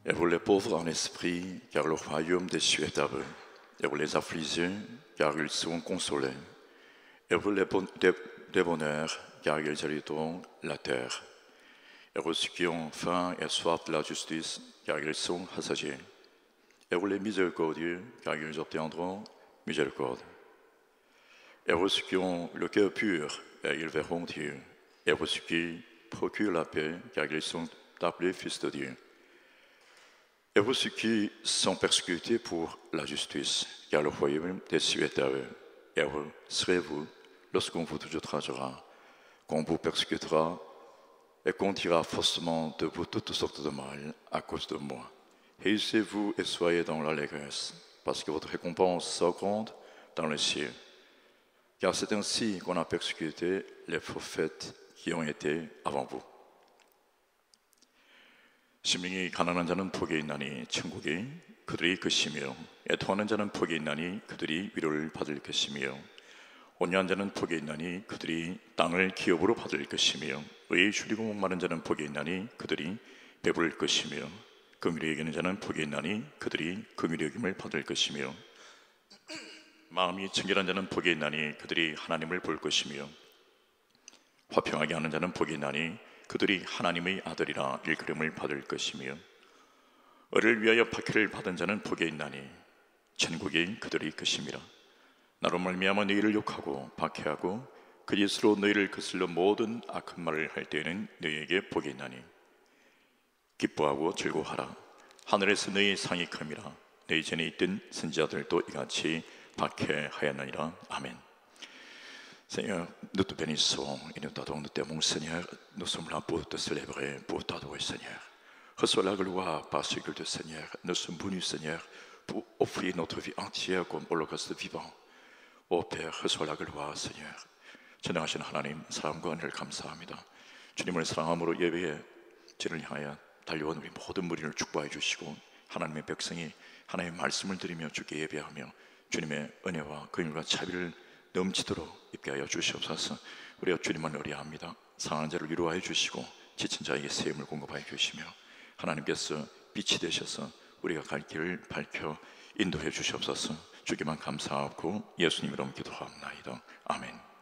Et vous les pauvres en esprit, car le royaume des cieux est à eux. Et vous les affligés, car ils sont consolés. Et vous les débonnaires, car ils hériteront la terre. Et vous ceux qui ont faim et soif de la justice, car ils sont rassasiés. Et vous les miséricordieux, car ils obtiendront miséricorde. Et vous ceux qui ont le cœur pur, et ils verront Dieu. Et vous ceux qui procurent la paix, car ils sont appelés fils de Dieu. Et vous ceux qui sont persécutés pour la justice, car le royaume des cieux est à eux. Et vous serez-vous lorsqu'on vous outragera, qu'on vous persécutera et qu'on dira faussement de vous toutes sortes de mal à cause de moi. Réjouissez-vous et soyez dans l'allégresse, parce que votre récompense sera grande dans les cieux. Car c'est ainsi qu'on a persécuté les prophètes qui ont été avant vous. 심령이 가난한 자는 복이 있나니 천국이 그들이 것이며 애통하는 자는 복이 있나니 그들이 위로를 받을 것이며 온유한 자는 복이 있나니 그들이 땅을 기업으로 받을 것이며 의에 줄이고 목마른 자는 복이 있나니 그들이 배부를 것이며 긍휼히 여기는 자는 복이 있나니 그들이 긍휼히 여김을 받을 것이며 마음이 청결한 자는 복이 있나니 그들이 하나님을 볼 것이며 화평하게 하는 자는 복이 있나니 그들이 하나님의 아들이라 일컬음을 받을 것이며 을을 위하여 박해를 받은 자는 복이 있나니 천국이 그들이 것임이라. 나로 말미암아 너희를 욕하고 박해하고 그 예수로 너희를 거슬러 모든 악한 말을 할 때에는 너희에게 복이 있나니 기뻐하고 즐거워하라. 하늘에서 너희 상이 큼이라. 너희 전에 있던 선지자들도 이같이 박해하였느니라. Amen. Seigneur, nous te bénissons et nous t'adorons, nous t'aimons, Seigneur. Nous sommes là pour te célébrer, pour t'adorer, Seigneur. Reçois la gloire par ce culte, Seigneur. Nous sommes venus, Seigneur, pour offrir notre vie entière comme holocauste vivant. Ô Père, reçois la gloire, Seigneur. 전능하신 하나님, 사랑과 은혜를 감사합니다. 주님을 사랑함으로 예배의 진을 향하여 달려온 우리 모든 무리를 축복해 주시고 하나님의 백성이 하나님의 말씀을 드리며 주께 예배하며 주님의 은혜와 긍휼과 자비를 넘치도록 입게 하여 주시옵소서. 우리가 주님만 의뢰합니다. 상한 자를 위로하여 주시고 지친 자에게 새 힘을 공급하여 주시며 하나님께서 빛이 되셔서 우리가 갈 길을 밝혀 인도해 주시옵소서. 주께만 감사하고 예수님 이름 기도합나이다. 아멘.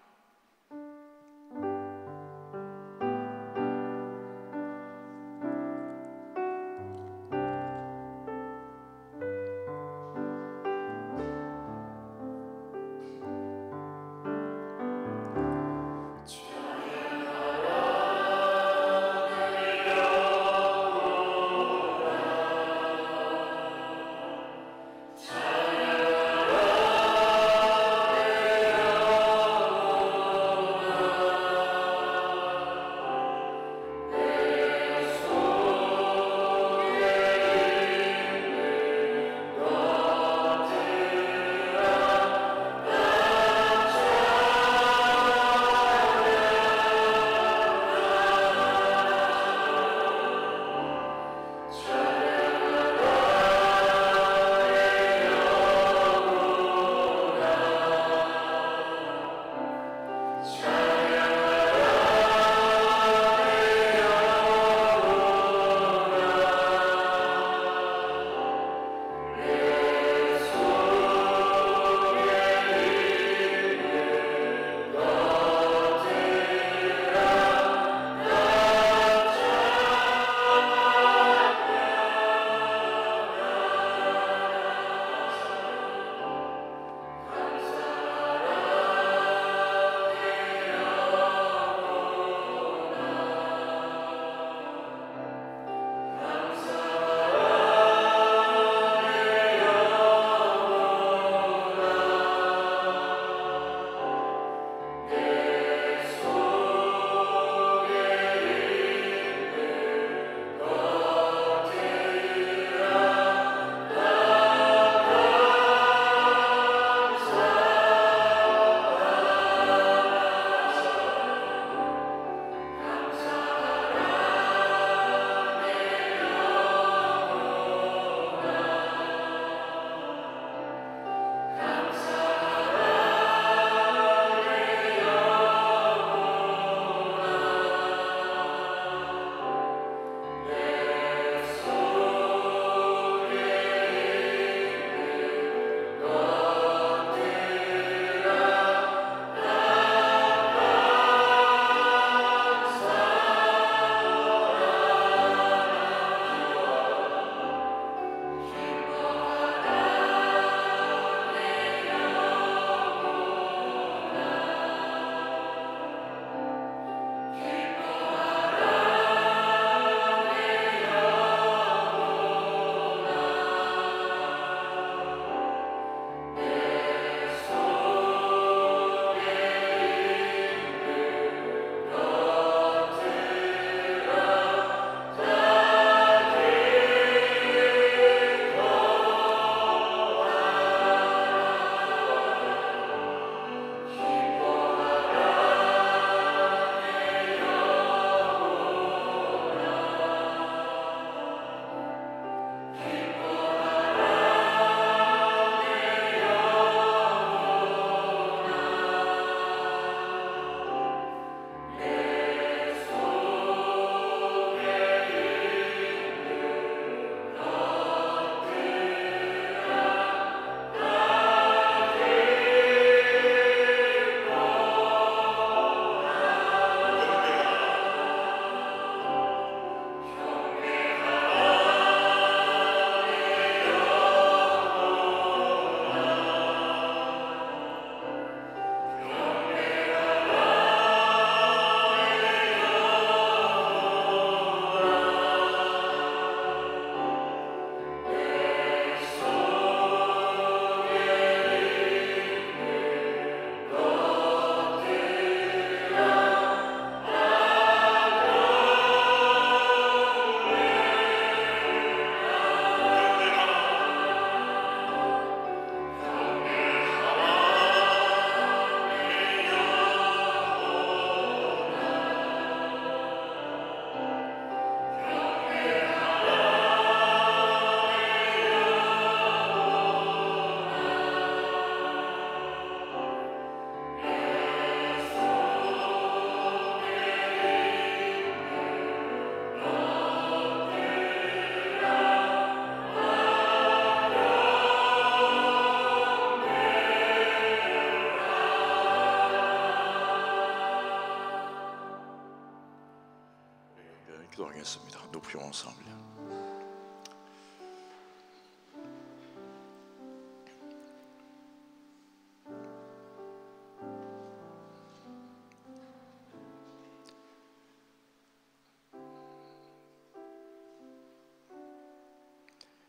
기도하겠습니다. 높이 영광스럽습니다.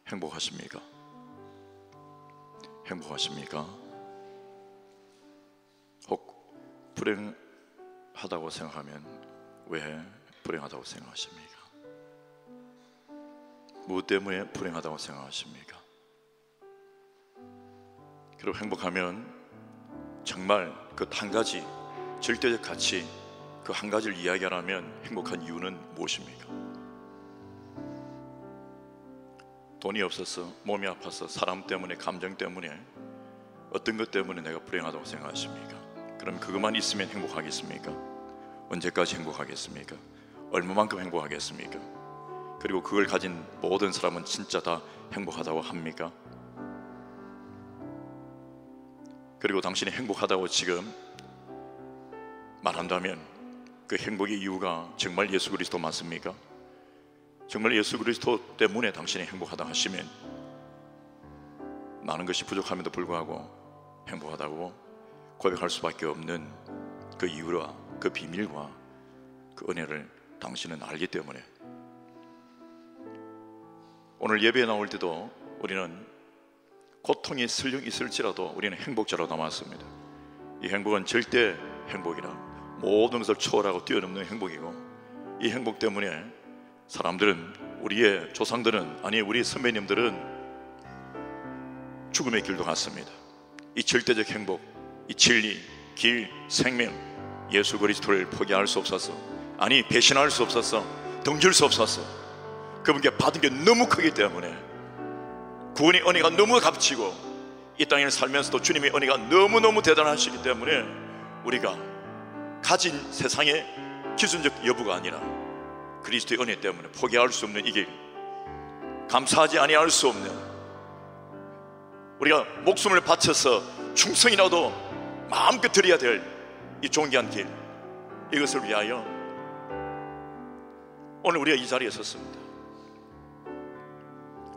행복하십니까? 행복하십니까? 혹 불행하다고 생각하면 왜 불행하다고 생각하십니까? 무엇 때문에 불행하다고 생각하십니까? 그리고 행복하면 정말 그 한 가지 절대적 가치, 그 한 가지를 이야기하라면 행복한 이유는 무엇입니까? 돈이 없어서, 몸이 아파서, 사람 때문에, 감정 때문에, 어떤 것 때문에 내가 불행하다고 생각하십니까? 그럼 그것만 있으면 행복하겠습니까? 언제까지 행복하겠습니까? 얼마만큼 행복하겠습니까? 그리고 그걸 가진 모든 사람은 진짜 다 행복하다고 합니까? 그리고 당신이 행복하다고 지금 말한다면 그 행복의 이유가 정말 예수 그리스도 맞습니까? 정말 예수 그리스도 때문에 당신이 행복하다 하시면 많은 것이 부족함에도 불구하고 행복하다고 고백할 수밖에 없는 그 이유와 그 비밀과 그 은혜를 당신은 알기 때문에 오늘 예배에 나올 때도 우리는 고통이 설령 있을지라도 우리는 행복자로 남았습니다. 이 행복은 절대 행복이라 모든 것을 초월하고 뛰어넘는 행복이고, 이 행복 때문에 사람들은, 우리의 조상들은, 아니 우리 선배님들은 죽음의 길도 갔습니다. 이 절대적 행복, 이 진리, 길, 생명, 예수 그리스도를 포기할 수 없어서, 아니 배신할 수 없어서, 등질 수 없어서, 그분께 받은 게 너무 크기 때문에, 구원의 은혜가 너무 값지고 이 땅에 살면서도 주님의 은혜가 너무너무 대단하시기 때문에 우리가 가진 세상의 기준적 여부가 아니라 그리스도의 은혜 때문에 포기할 수 없는 이 길, 감사하지 아니할 수 없는, 우리가 목숨을 바쳐서 충성이라도 마음껏 드려야 될 이 존귀한 길, 이것을 위하여 오늘 우리가 이 자리에 섰습니다.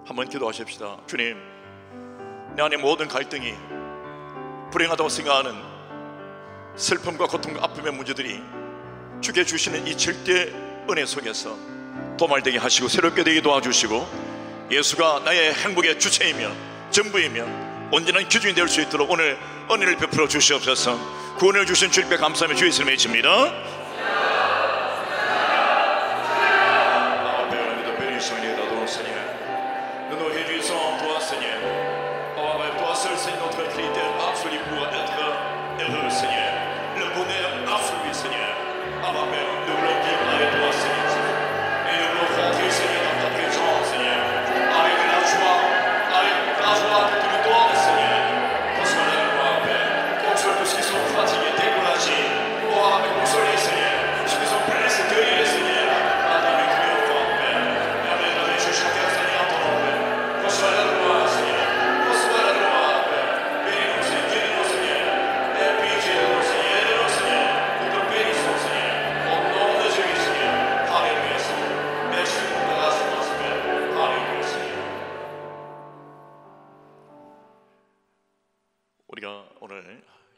한번 기도하십시다. 주님, 내 안에 모든 갈등이, 불행하다고 생각하는 슬픔과 고통과 아픔의 문제들이 주께 주시는 이 절대 은혜 속에서 도말되게 하시고 새롭게 되게 도와주시고, 예수가 나의 행복의 주체이며 전부이며 온전한 기준이 될 수 있도록 오늘 은혜를 베풀어 주시옵소서. 구원을 주신 주님께 감사하며 주의 이름을 외칩니다.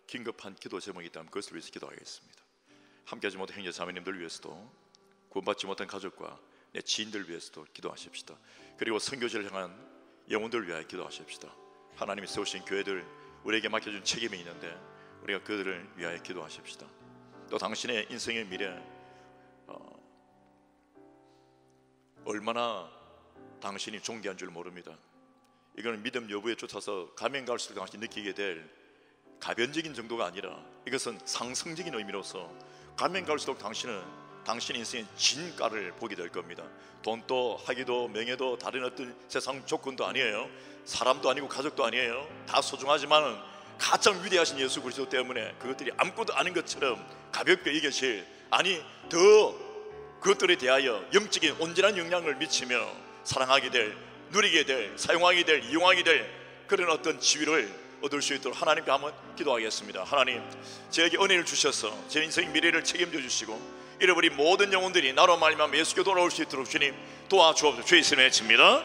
긴급한 기도 제목이 있다면 그것을 위해서 기도하겠습니다. 함께하지 못한 형제 자매님들 위해서도, 구원받지 못한 가족과 내 지인들 위해서도 기도하십시다. 그리고 선교지를 향한 영혼들을 위하여 기도하십시다. 하나님이 세우신 교회들, 우리에게 맡겨준 책임이 있는데 우리가 그들을 위하여 기도하십시다. 또 당신의 인생의 미래, 얼마나 당신이 존귀한 줄 모릅니다. 이거는 믿음 여부에 쫓아서 가면 갈수록 당신이 느끼게 될 가변적인 정도가 아니라, 이것은 상승적인 의미로서 가면 갈수록 당신은 당신 인생의 진가를 보게 될 겁니다. 돈도 학위도 명예도 다른 어떤 세상 조건도 아니에요. 사람도 아니고 가족도 아니에요. 다 소중하지만 가장 위대하신 예수 그리스도 때문에 그것들이 아무것도 아닌 것처럼 가볍게 여겨질, 아니 더 그것들에 대하여 영적인 온전한 영향을 미치며 사랑하게 될, 누리게 될, 사용하게 될, 이용하게 될 그런 어떤 지위를 얻을 수 있도록 하나님께 한번 기도하겠습니다. 하나님, 저에게 은혜를 주셔서 제 인생 미래를 책임져 주시고 잃어버린 모든 영혼들이 나로 말미암아 예수께 돌아올 수 있도록 주님 도와주옵소서. 주의 이름에 외칩니다.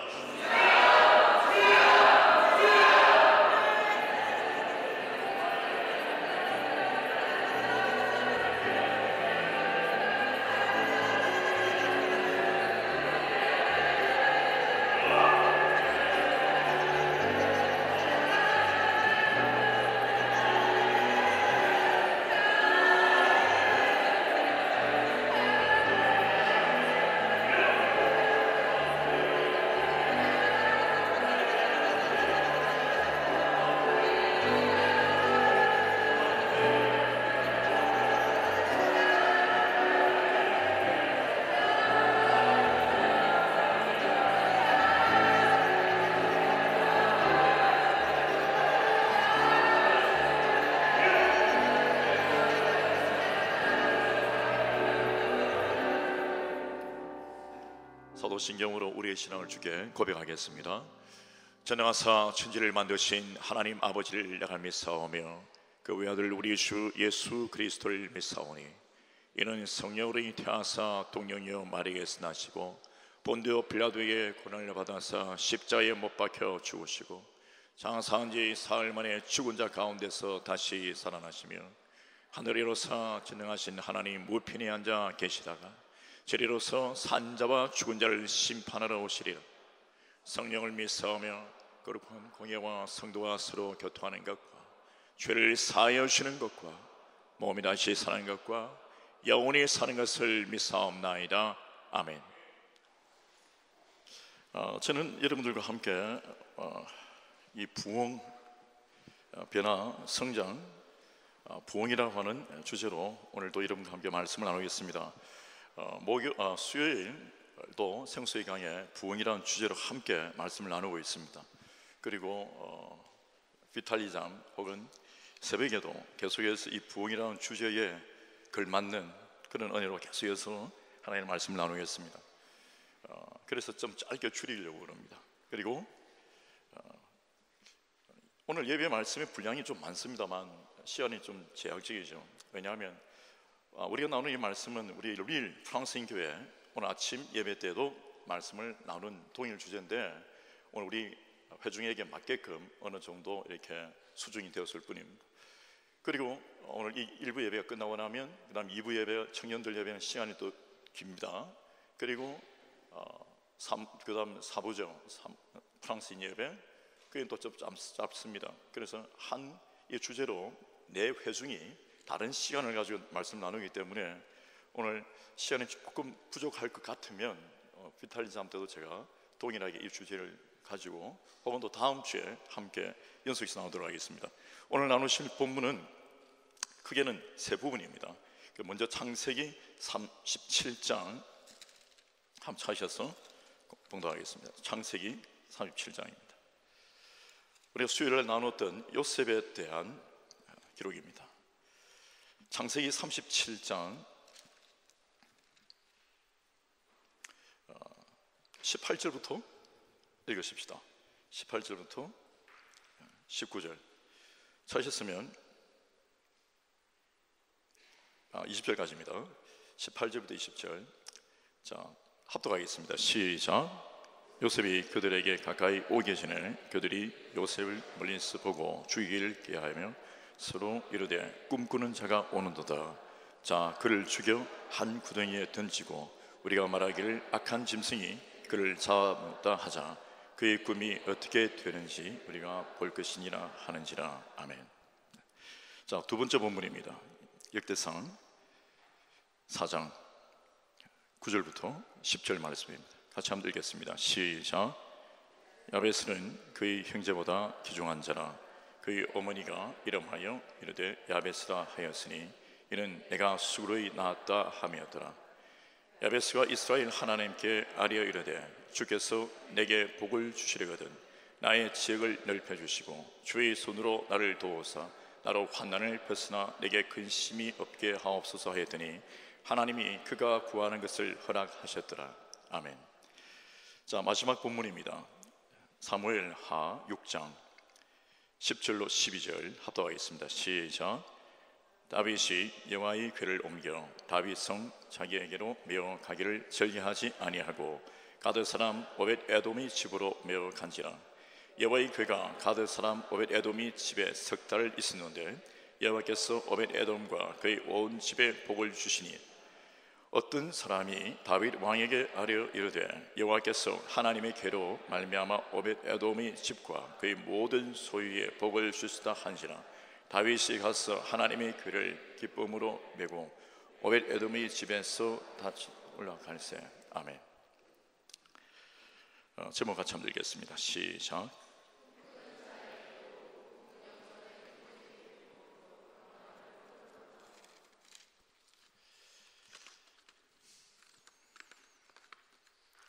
사도신경으로 우리의 신앙을 주께 고백하겠습니다. 전능하사 천지를 만드신 하나님 아버지를 내가 믿사오며 그 외아들 우리 주 예수 그리스도를 믿사오니 이는 성령으로 잉태하사 동령이여 마리아에서 나시고 본디오 빌라도에게 고난을 받아사 십자가에 못 박혀 죽으시고 장사한 지 사흘 만에 죽은 자 가운데서 다시 살아나시며 하늘에로서 전능하신 하나님 우편에 앉아 계시다가 저리로서 산자와 죽은 자를 심판하러 오시리라. 성령을 믿사오며 거룩한 공예와 성도와 서로 교통하는 것과 죄를 사하여 주는 것과 몸이 다시 사는 것과 영원히 사는 것을 믿사옵나이다. 아멘. 저는 여러분들과 함께 이 부흥, 변화, 성장, 부흥이라고 하는 주제로 오늘도 여러분과 함께 말씀을 나누겠습니다. 수요일도 생수의 강의 부흥이라는 주제로 함께 말씀을 나누고 있습니다. 그리고 비탈리잠 혹은 새벽에도 계속해서 이 부흥이라는 주제에 걸맞는 그런 은혜로 계속해서 하나님의 말씀을 나누겠습니다. 그래서 좀 짧게 줄이려고 합니다. 그리고 오늘 예배 말씀의 분량이 좀 많습니다만 시간이 좀 제약적이죠. 왜냐하면 우리가 나누는 이 말씀은 우리 릴 프랑스인 교회 오늘 아침 예배 때도 말씀을 나눈 동일 주제인데 오늘 우리 회중에게 맞게끔 어느 정도 이렇게 수준이 되었을 뿐입니다. 그리고 오늘 이 1부 예배가 끝나고 나면 그 다음 2부 예배, 청년들 예배는 시간이 또 깁니다. 그리고 그 다음 4부죠. 프랑스인 예배, 그게 또 좀 짧습니다. 그래서 한 이 주제로 내 회중이 다른 시간을 가지고 말씀 나누기 때문에 오늘 시간이 조금 부족할 것 같으면 비탈리잠 때도 제가 동일하게 이 주제를 가지고 혹은 또 다음 주에 함께 연속해서 나누도록 하겠습니다. 오늘 나누실 본문은 크게는 세 부분입니다. 먼저 창세기 37장 한번 찾으셔서 봉독하겠습니다. 창세기 37장입니다. 우리가 수요일에 나눴던 요셉에 대한 기록입니다. 창세기 37장 18절부터 읽으십시다. 18절부터 19절 찾으셨으면 20절까지입니다. 18절부터 20절 자 합독하겠습니다. 시작. 요셉이 그들에게 가까이 오기 전에 그들이 요셉을 멀리서 보고 죽이기를 계하며 서로 이르되 꿈꾸는 자가 오는도다. 자 그를 죽여 한 구덩이에 던지고 우리가 말하기를 악한 짐승이 그를 잡아먹다 하자. 그의 꿈이 어떻게 되는지 우리가 볼 것이니라 하는지라. 아멘. 자, 두 번째 본문입니다. 역대상 4장 9절부터 10절 말씀입니다. 같이 한번 읽겠습니다. 시작. 야베스는 그의 형제보다 귀중한 자라. 그의 어머니가 이름하여 이르되 야베스라 하였으니 이는 내가 수로이 낳았다 함이었더라. 야베스가 이스라엘 하나님께 아뢰어 이르되 주께서 내게 복을 주시려거든 나의 지역을 넓혀주시고 주의 손으로 나를 도우사 나로 환난을 벗으나 내게 근심이 없게 하옵소서 하였더니 하나님이 그가 구하는 것을 허락하셨더라. 아멘. 자, 마지막 본문입니다. 사무엘하 6장 10절로 12절 합독하겠습니다. 시작. 다윗이 여호와의 궤를 옮겨 다윗성 자기에게로 메어 가기를 절개하지 아니하고 가드 사람 오벳 에돔의 집으로 메어 간지라. 여호와의 궤가 가드 사람 오벳 에돔의 집에 석 달 있었는데 여호와께서 오벳 에돔과 그의 온 집에 복을 주시니 어떤 사람이 다윗 왕에게 아뢰어 이르되 여호와께서 하나님의 궤로 말미암아 오벳 에돔의 집과 그의 모든 소유에 복을 주시다 한지라. 다윗이 가서 하나님의 궤를 기쁨으로 메고 오벳 에돔의 집에서 다시 올라갈세. 아멘. 제목 같이 한번 읽겠습니다. 시작.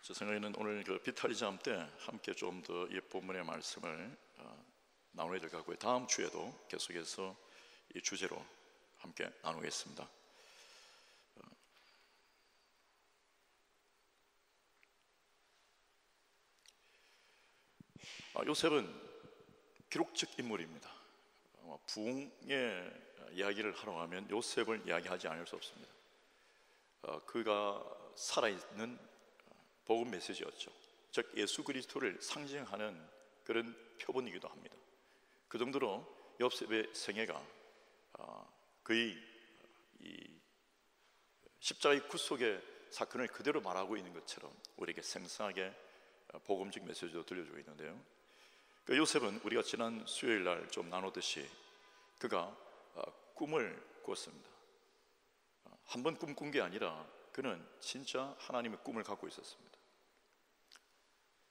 제 생각에는 오늘 그 비탈이잠 때 함께 좀 더 이 본문의 말씀을 나눠야 될 것 같고요. 다음 주에도 계속해서 이 주제로 함께 나누겠습니다. 요셉은 기록적 인물입니다. 부흥의 이야기를 하러 가면 요셉을 이야기하지 않을 수 없습니다. 그가 살아있는 복음 메시지였죠. 즉 예수 그리스도를 상징하는 그런 표본이기도 합니다. 그 정도로 요셉의 생애가 거의 이 십자가의 구속의 사건을 그대로 말하고 있는 것처럼 우리에게 생생하게 복음적 메시지도 들려주고 있는데요. 그 요셉은 우리가 지난 수요일 날 좀 나누듯이 그가 꿈을 꿨습니다. 한 번 꿈꾼 게 아니라 그는 진짜 하나님의 꿈을 갖고 있었습니다.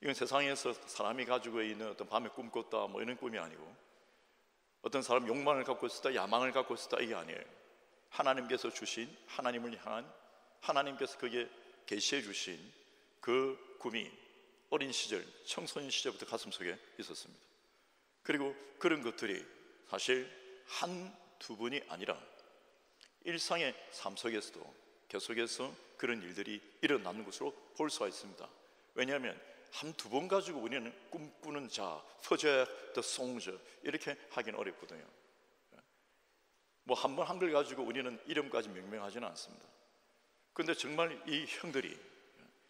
이건 세상에서 사람이 가지고 있는 어떤 밤에 꿈 꿨다 뭐 이런 꿈이 아니고 어떤 사람 욕망을 갖고 있었다, 야망을 갖고 있었다, 이게 아니에요. 하나님께서 주신, 하나님을 향한, 하나님께서 그게 계시해 주신 그 꿈이 어린 시절, 청소년 시절부터 가슴속에 있었습니다. 그리고 그런 것들이 사실 한두 번이 아니라 일상의 삶 속에서도 계속해서 그런 일들이 일어나는 것으로 볼 수가 있습니다. 왜냐하면 한두 번 가지고 우리는 꿈꾸는 자, 프로젝트 송저 이렇게 하기는 어렵거든요. 뭐 한 번 한 걸 가지고 우리는 이름까지 명명하지는 않습니다. 그런데 정말 이 형들이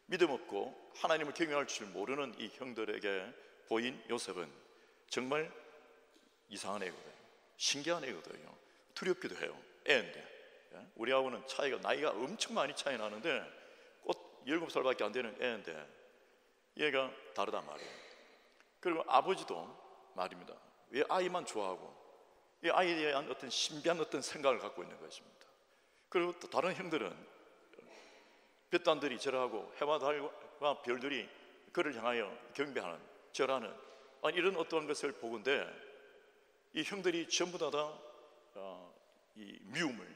믿음 없고 하나님을 경외할 줄 모르는 이 형들에게 보인 요셉은 정말 이상한 애거든요. 신기한 애거든요. 두렵기도 해요. 애인데 우리하고는 차이가, 나이가 엄청 많이 차이 나는데 꼭 17살밖에 안 되는 애인데 얘가 다르단 말이에요. 그리고 아버지도 말입니다. 왜 아이만 좋아하고 이 아이에 대한 어떤 신비한 어떤 생각을 갖고 있는 것입니다. 그리고 또 다른 형들은 볕단들이 절하고 해와 달과 별들이 그를 향하여 경배하는, 절하는 이런 어떠한 것을 보건대 이 형들이 전부 다 이 미움을,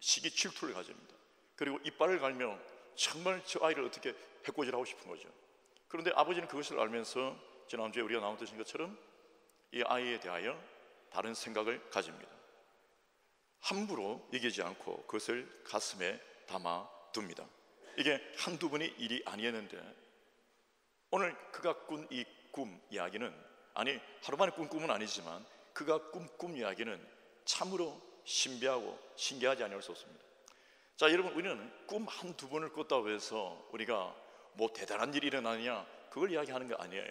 시기 질투를 가집니다. 그리고 이빨을 갈며 정말 저 아이를 어떻게 해코지하고 싶은 거죠. 그런데 아버지는 그것을 알면서 지난주에 우리가 나눴던 것처럼 이 아이에 대하여 다른 생각을 가집니다. 함부로 얘기하지 않고 그것을 가슴에 담아둡니다. 이게 한두 번의 일이 아니었는데 오늘 그가 꾼 이 꿈 이야기는, 아니 하루만에 꾼 꿈은 아니지만 그가 꿈 이야기는 참으로 신비하고 신기하지 않을 수 없습니다. 자, 여러분, 우리는 꿈 한두 번을 꿨다고 해서 우리가 뭐 대단한 일이 일어나느냐 그걸 이야기하는 게 아니에요.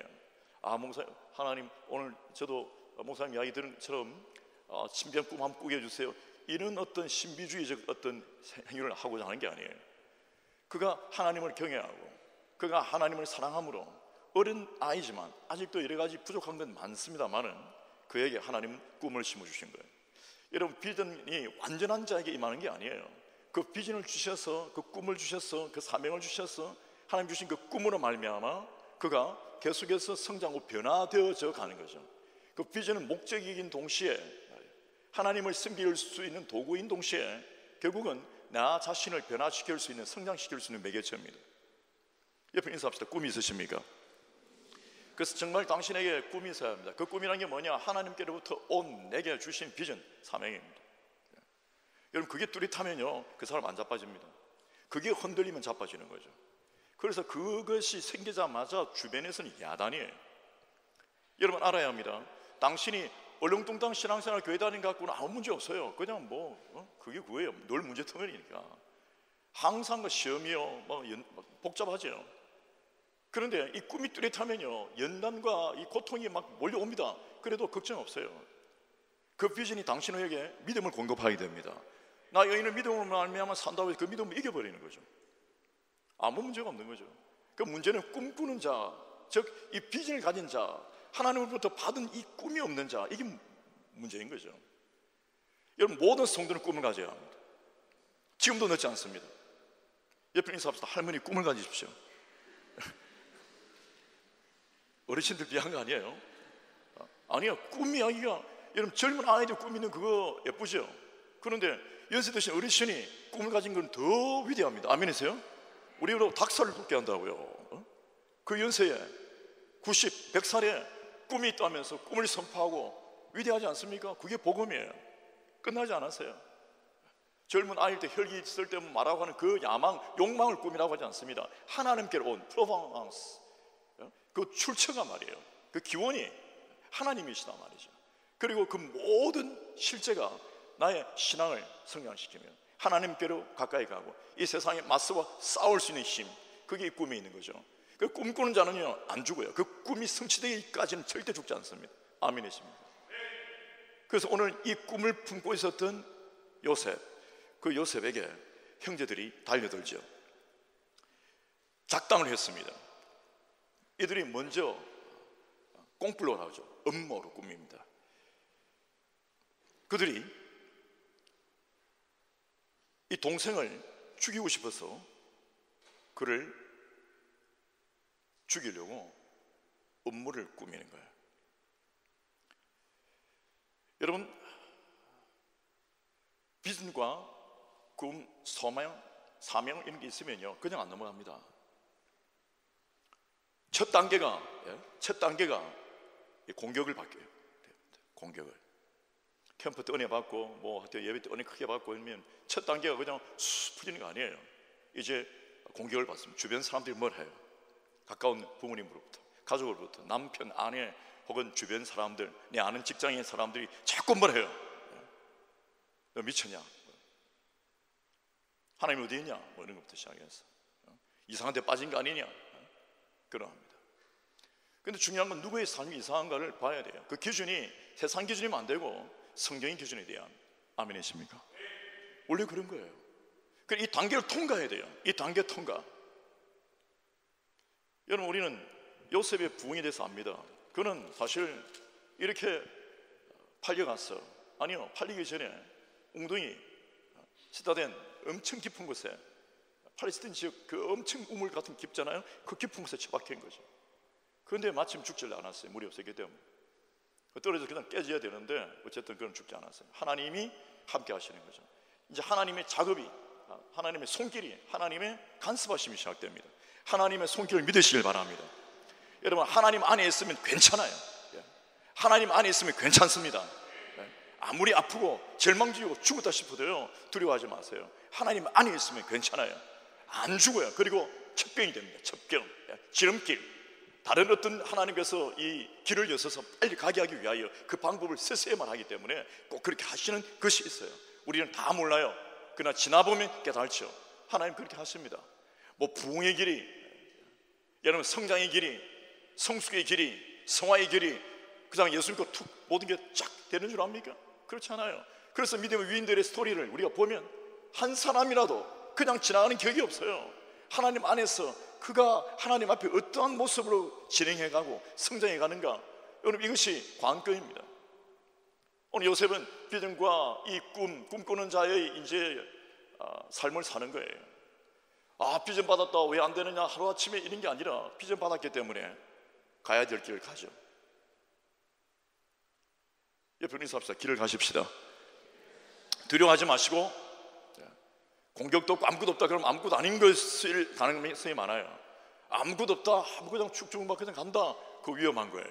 목사님, 하나님 오늘 저도 목사님 이야기 들은 것처럼 신비한 꿈 한번 꾸게 해주세요, 이런 어떤 신비주의적 어떤 행위를 하고자 하는 게 아니에요. 그가 하나님을 경외하고 그가 하나님을 사랑함으로 어린 아이지만 아직도 여러 가지 부족한 건 많습니다만은 그에게 하나님은 꿈을 심어주신 거예요. 여러분, 비전이 완전한 자에게 임하는 게 아니에요. 그 비전을 주셔서, 그 꿈을 주셔서, 그 사명을 주셔서 하나님 주신 그 꿈으로 말미암아 그가 계속해서 성장하고 변화되어져 가는 거죠. 그 비전은 목적이긴 동시에 하나님을 섬길 수 있는 도구인 동시에 결국은 나 자신을 변화시킬 수 있는, 성장시킬 수 있는 매개체입니다. 옆에 인사합시다. 꿈이 있으십니까? 그래서 정말 당신에게 꿈이 있어야 합니다. 그 꿈이란 게 뭐냐? 하나님께로부터 온 내게 주신 비전, 사명입니다. 여러분, 그게 뚜렷하면요 그 사람 안 자빠집니다. 그게 흔들리면 자빠지는 거죠. 그래서 그것이 생기자마자 주변에서는 야단이에요. 여러분 알아야 합니다. 당신이 얼렁뚱땅 신앙생활 교회 다니는 것 갖고는 아무 문제 없어요. 그냥 그게 그거예요. 늘 문제덩어리니까. 항상 그 시험이요 복잡하죠. 그런데 이 꿈이 뚜렷하면요 연단과 이 고통이 막 몰려옵니다. 그래도 걱정 없어요. 그 비전이 당신에게 믿음을 공급하게 됩니다. 나 여인을 믿음으로 말미암아 산다고 해서 그 믿음을 이겨버리는 거죠. 아무 문제가 없는 거죠. 그 문제는 꿈꾸는 자, 즉 이 비전을 가진 자, 하나님으로부터 받은 이 꿈이 없는 자, 이게 문제인 거죠. 여러분, 모든 성도는 꿈을 가져야 합니다. 지금도 늦지 않습니다. 옆에 인사합시다. 할머니 꿈을 가지십시오. 어르신들 비한 거 아니에요? 아니요, 꿈 이야기가, 여러분 젊은 아이들 꿈 있는 그거 예쁘죠? 그런데 연세 드신 어르신이 꿈을 가진 건 더 위대합니다. 아멘이세요? 우리로 닭살을 돋게 한다고요. 그 연세에 90, 100살에 꿈이 있다면서 꿈을 선포하고 위대하지 않습니까? 그게 복음이에요. 끝나지 않았어요. 젊은 아이일 때 혈기 있을 때 말하고 하는 그 야망, 욕망을 꿈이라고 하지 않습니다. 하나님께로 온 프로방스, 그 출처가 말이에요. 그 기원이 하나님이시다 말이죠. 그리고 그 모든 실제가 나의 신앙을 성장시키며 하나님께로 가까이 가고 이 세상에 맞서와 싸울 수 있는 힘, 그게 이 꿈에 있는 거죠. 그 꿈꾸는 자는요 안 죽어요. 그 꿈이 성취되기까지는 절대 죽지 않습니다. 아멘이십니다. 그래서 오늘 이 꿈을 품고 있었던 요셉, 그 요셉에게 형제들이 달려들죠. 작당을 했습니다. 이들이 먼저 꽁불로 나오죠. 음모로 꾸밉니다. 그들이 이 동생을 죽이고 싶어서 그를 죽이려고 음모를 꾸미는 거예요. 여러분, 비전과 꿈, 사명 이런 게 있으면요 그냥 안 넘어갑니다. 첫 단계가 공격을 받게 돼요. 공격을. 캠프 때 은혜 받고 예배 때 은혜 크게 받고 이러면 첫 단계가 그냥 쑥 풀리는 거 아니에요. 이제 공격을 받습니다. 주변 사람들이 뭘 해요? 가까운 부모님으로부터, 가족으로부터, 남편, 아내 혹은 주변 사람들, 내 아는 직장인 사람들이 자꾸 뭘 해요? 너 미쳤냐? 하나님 어디 있냐? 이런 것부터 시작해서 이상한 데 빠진 거 아니냐? 그러합니다. 근데 중요한 건 누구의 삶이 이상한가를 봐야 돼요. 그 기준이 세상 기준이면 안 되고 성경의 기준에 대한. 아멘이십니까? 원래 그런 거예요. 그래서 이 단계를 통과해야 돼요. 이 단계 통과. 여러분, 우리는 요셉의 부흥에 대해서 압니다. 그는 사실 이렇게 팔려갔어. 아니요, 팔리기 전에 웅둥이 시다된 엄청 깊은 곳에, 팔레스타인 지역 그 엄청 우물 같은 깊잖아요. 그 깊은 곳에 처박힌 거죠. 그런데 마침 죽지 않았어요. 물이 없었기 때문에. 떨어져서 그냥 깨져야 되는데 어쨌든 그건 죽지 않았어요. 하나님이 함께 하시는 거죠. 이제 하나님의 작업이, 하나님의 손길이, 하나님의 간섭하심이 시작됩니다. 하나님의 손길을 믿으시길 바랍니다. 여러분, 하나님 안에 있으면 괜찮아요. 하나님 안에 있으면 괜찮습니다. 아무리 아프고 절망지고 죽었다 싶어도요 두려워하지 마세요. 하나님 안에 있으면 괜찮아요. 안 죽어요. 그리고 첩병이 됩니다. 첩병, 지름길. 다른 어떤 하나님께서 이 길을 여셔서 빨리 가게 하기 위하여 그 방법을 세세만 하기 때문에 꼭 그렇게 하시는 것이 있어요. 우리는 다 몰라요. 그러나 지나보면 깨달죠. 하나님 그렇게 하십니다. 부흥의 길이, 여러분 성장의 길이, 성숙의 길이, 성화의 길이 그냥 예수 믿고 툭 모든 게 쫙 되는 줄 압니까? 그렇지 않아요. 그래서 믿음의 위인들의 스토리를 우리가 보면 한 사람이라도 그냥 지나가는 격이 없어요. 하나님 안에서 그가 하나님 앞에 어떠한 모습으로 진행해가고 성장해가는가, 여러분 이것이 관건입니다. 오늘 요셉은 비전과 이 꿈꾸는 자의 이제 삶을 사는 거예요. 비전 받았다 왜 안 되느냐 하루아침에 이런 게 아니라 비전 받았기 때문에 가야 될 길을 가죠. 옆에 인사합시다. 길을 가십시다. 두려워하지 마시고, 공격도 없고 아무것도 없다 그러면 아무것도 아닌 것일 가능성이 많아요. 아무것도 없다, 그냥 축축 막 그냥 간다, 그거 위험한 거예요.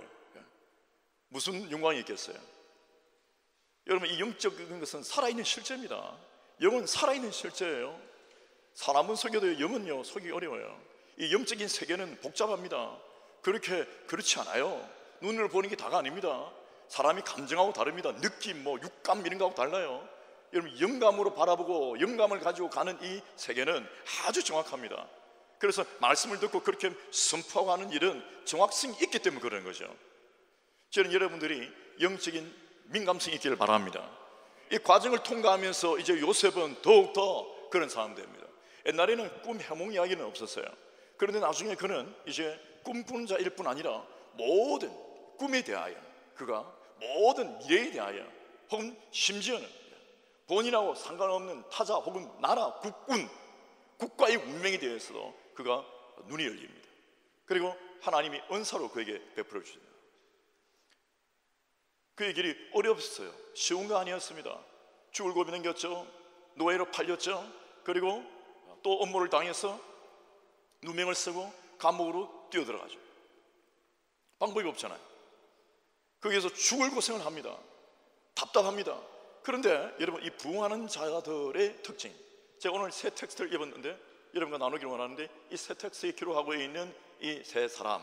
무슨 영광이 있겠어요? 여러분, 이 영적인 것은 살아있는 실제입니다. 영은 살아있는 실제예요. 사람은 속여도 영은요 속이기 어려워요. 이 영적인 세계는 복잡합니다. 그렇지 않아요. 눈으로 보는 게 다가 아닙니다. 사람이 감정하고 다릅니다. 느낌, 육감 이런 거하고 달라요. 여러분, 영감으로 바라보고 영감을 가지고 가는 이 세계는 아주 정확합니다. 그래서 말씀을 듣고 그렇게 선포하고 하는 일은 정확성이 있기 때문에 그러는 거죠. 저는 여러분들이 영적인 민감성이 있기를 바랍니다. 이 과정을 통과하면서 이제 요셉은 더욱더 그런 사람이 됩니다. 옛날에는 꿈 해몽 이야기는 없었어요. 그런데 나중에 그는 이제 꿈꾸는 자일 뿐 아니라 모든 꿈에 대하여, 그가 모든 미래에 대하여, 혹은 심지어는 본인하고 상관없는 타자 혹은 나라, 국군, 국가의 운명에 대해서도 그가 눈이 열립니다. 그리고 하나님이 은사로 그에게 베풀어 주십니다. 그의 길이 어렵었어요. 쉬운 거 아니었습니다. 죽을 고비 넘겼죠. 노예로 팔렸죠. 그리고 또 업무를 당해서 누명을 쓰고 감옥으로 뛰어들어가죠. 방법이 없잖아요. 거기에서 죽을 고생을 합니다. 답답합니다. 그런데 여러분, 이 부흥하는 자들의 특징, 제가 오늘 새 텍스트를 읽었는데 여러분과 나누기를 원하는데, 이 새 텍스트에 기록하고 있는 이 세 사람,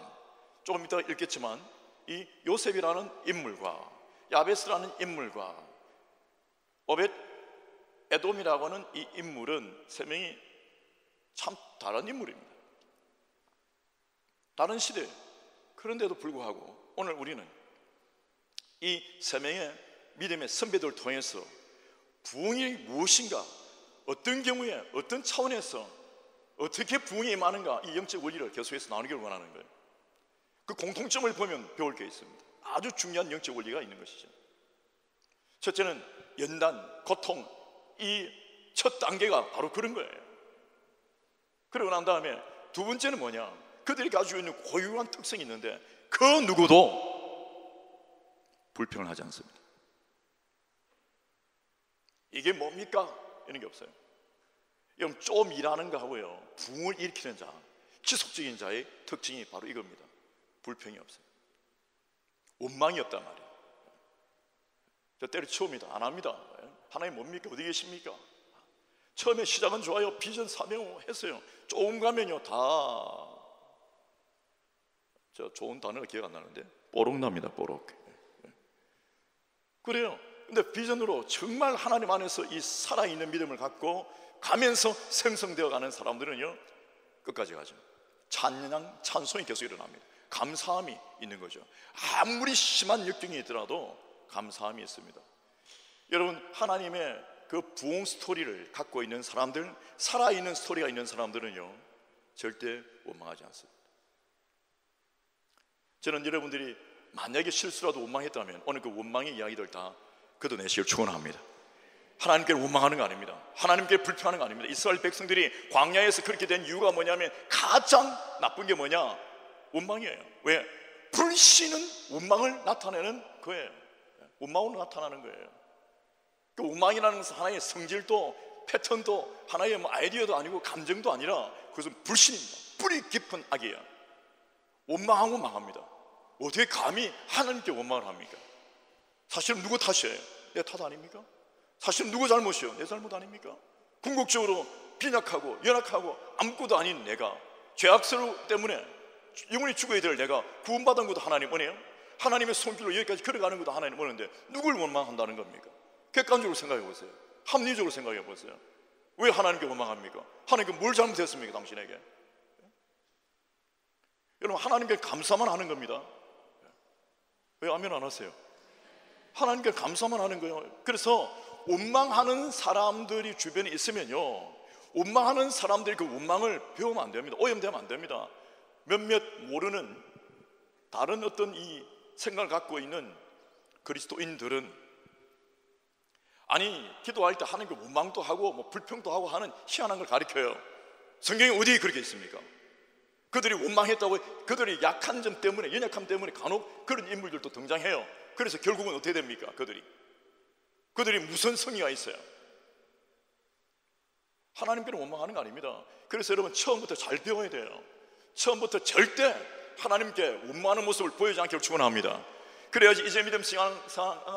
조금 이따 읽겠지만 이 요셉이라는 인물과 야베스라는 인물과 오벳 에돔이라고 하는 이 인물은 세 명이 참 다른 인물입니다. 다른 시대. 그런데도 불구하고 오늘 우리는 이 세 명의 믿음의 선배들을 통해서 부흥이 무엇인가, 어떤 경우에 어떤 차원에서 어떻게 부흥이 임하는가, 이 영적 원리를 계속해서 나누기를 원하는 거예요. 그 공통점을 보면 배울 게 있습니다. 아주 중요한 영적 원리가 있는 것이죠. 첫째는 연단, 고통, 이 첫 단계가 바로 그런 거예요. 그러고 난 다음에 두 번째는 뭐냐, 그들이 가지고 있는 고유한 특성이 있는데 그 누구도 불평을 하지 않습니다. 이게 뭡니까? 이런 게 없어요. 여러분, 좀 일하는 거 하고요, 부흥을 일으키는 자, 지속적인 자의 특징이 바로 이겁니다. 불평이 없어요. 원망이 없단 말이에요. 저 때려치웁니다. 안 합니다. 하나님 뭡니까? 어디 계십니까? 처음에 시작은 좋아요. 비전 사명 했어요. 조금 가면요, 다 저 좋은 단어가 기억 안 나는데 뽀록납니다. 뽀록. 그래요. 근데 비전으로 정말 하나님 안에서 이 살아있는 믿음을 갖고 가면서 생성되어 가는 사람들은요, 끝까지 가죠. 찬양, 찬송이 계속 일어납니다. 감사함이 있는 거죠. 아무리 심한 역경이 있더라도 감사함이 있습니다. 여러분, 하나님의 그 부흥 스토리를 갖고 있는 사람들, 살아있는 스토리가 있는 사람들은요, 절대 원망하지 않습니다. 저는 여러분들이 만약에 실수라도 원망했다면 오늘 그 원망의 이야기들 다 걷어내시길 축원합니다. 하나님께 원망하는 거 아닙니다. 하나님께 불평하는 거 아닙니다. 이스라엘 백성들이 광야에서 그렇게 된 이유가 뭐냐면 가장 나쁜 게 뭐냐? 원망이에요. 왜? 불신은 원망을 나타내는 거예요. 원망으로 나타나는 거예요. 그 원망이라는 것은 하나의 성질도 패턴도 하나의 아이디어도 아니고 감정도 아니라 그것은 불신입니다. 뿌리 깊은 악이에요. 원망하고 망합니다. 어떻게 감히 하나님께 원망을 합니까? 사실은 누구 탓이에요? 내 탓 아닙니까? 사실은 누구 잘못이에요? 내 잘못 아닙니까? 궁극적으로 빈약하고 연약하고 아무것도 아닌 내가, 죄악스러움 때문에 영원히 죽어야 될 내가 구원받은 것도 하나님 은혜요. 하나님의 손길로 여기까지 걸어가는 것도 하나님 은혜인데 누굴 원망한다는 겁니까? 객관적으로 생각해 보세요. 합리적으로 생각해 보세요. 왜 하나님께 원망합니까? 하나님께 뭘 잘못했습니까? 당신에게? 여러분, 하나님께 감사만 하는 겁니다. 왜 아멘 안 하세요? 하나님께 감사만 하는 거예요. 그래서 원망하는 사람들이 주변에 있으면요, 원망하는 사람들이 그 원망을 배우면 안 됩니다. 오염되면 안 됩니다. 몇몇 모르는 다른 어떤 이 생각을 갖고 있는 그리스도인들은 아니, 기도할 때 하나님께 원망도 하고 불평도 하고 하는 희한한 걸 가르쳐요. 성경에 어디에 그렇게 있습니까? 그들이 원망했다고, 그들이 약한 점 때문에, 연약함 때문에 간혹 그런 인물들도 등장해요. 그래서 결국은 어떻게 됩니까? 그들이 무슨 성의가 있어요? 하나님께는 원망하는 거 아닙니다. 그래서 여러분, 처음부터 잘 배워야 돼요. 처음부터 절대 하나님께 원망하는 모습을 보이지 않기를 축원합니다. 그래야지 이제 믿음 생활을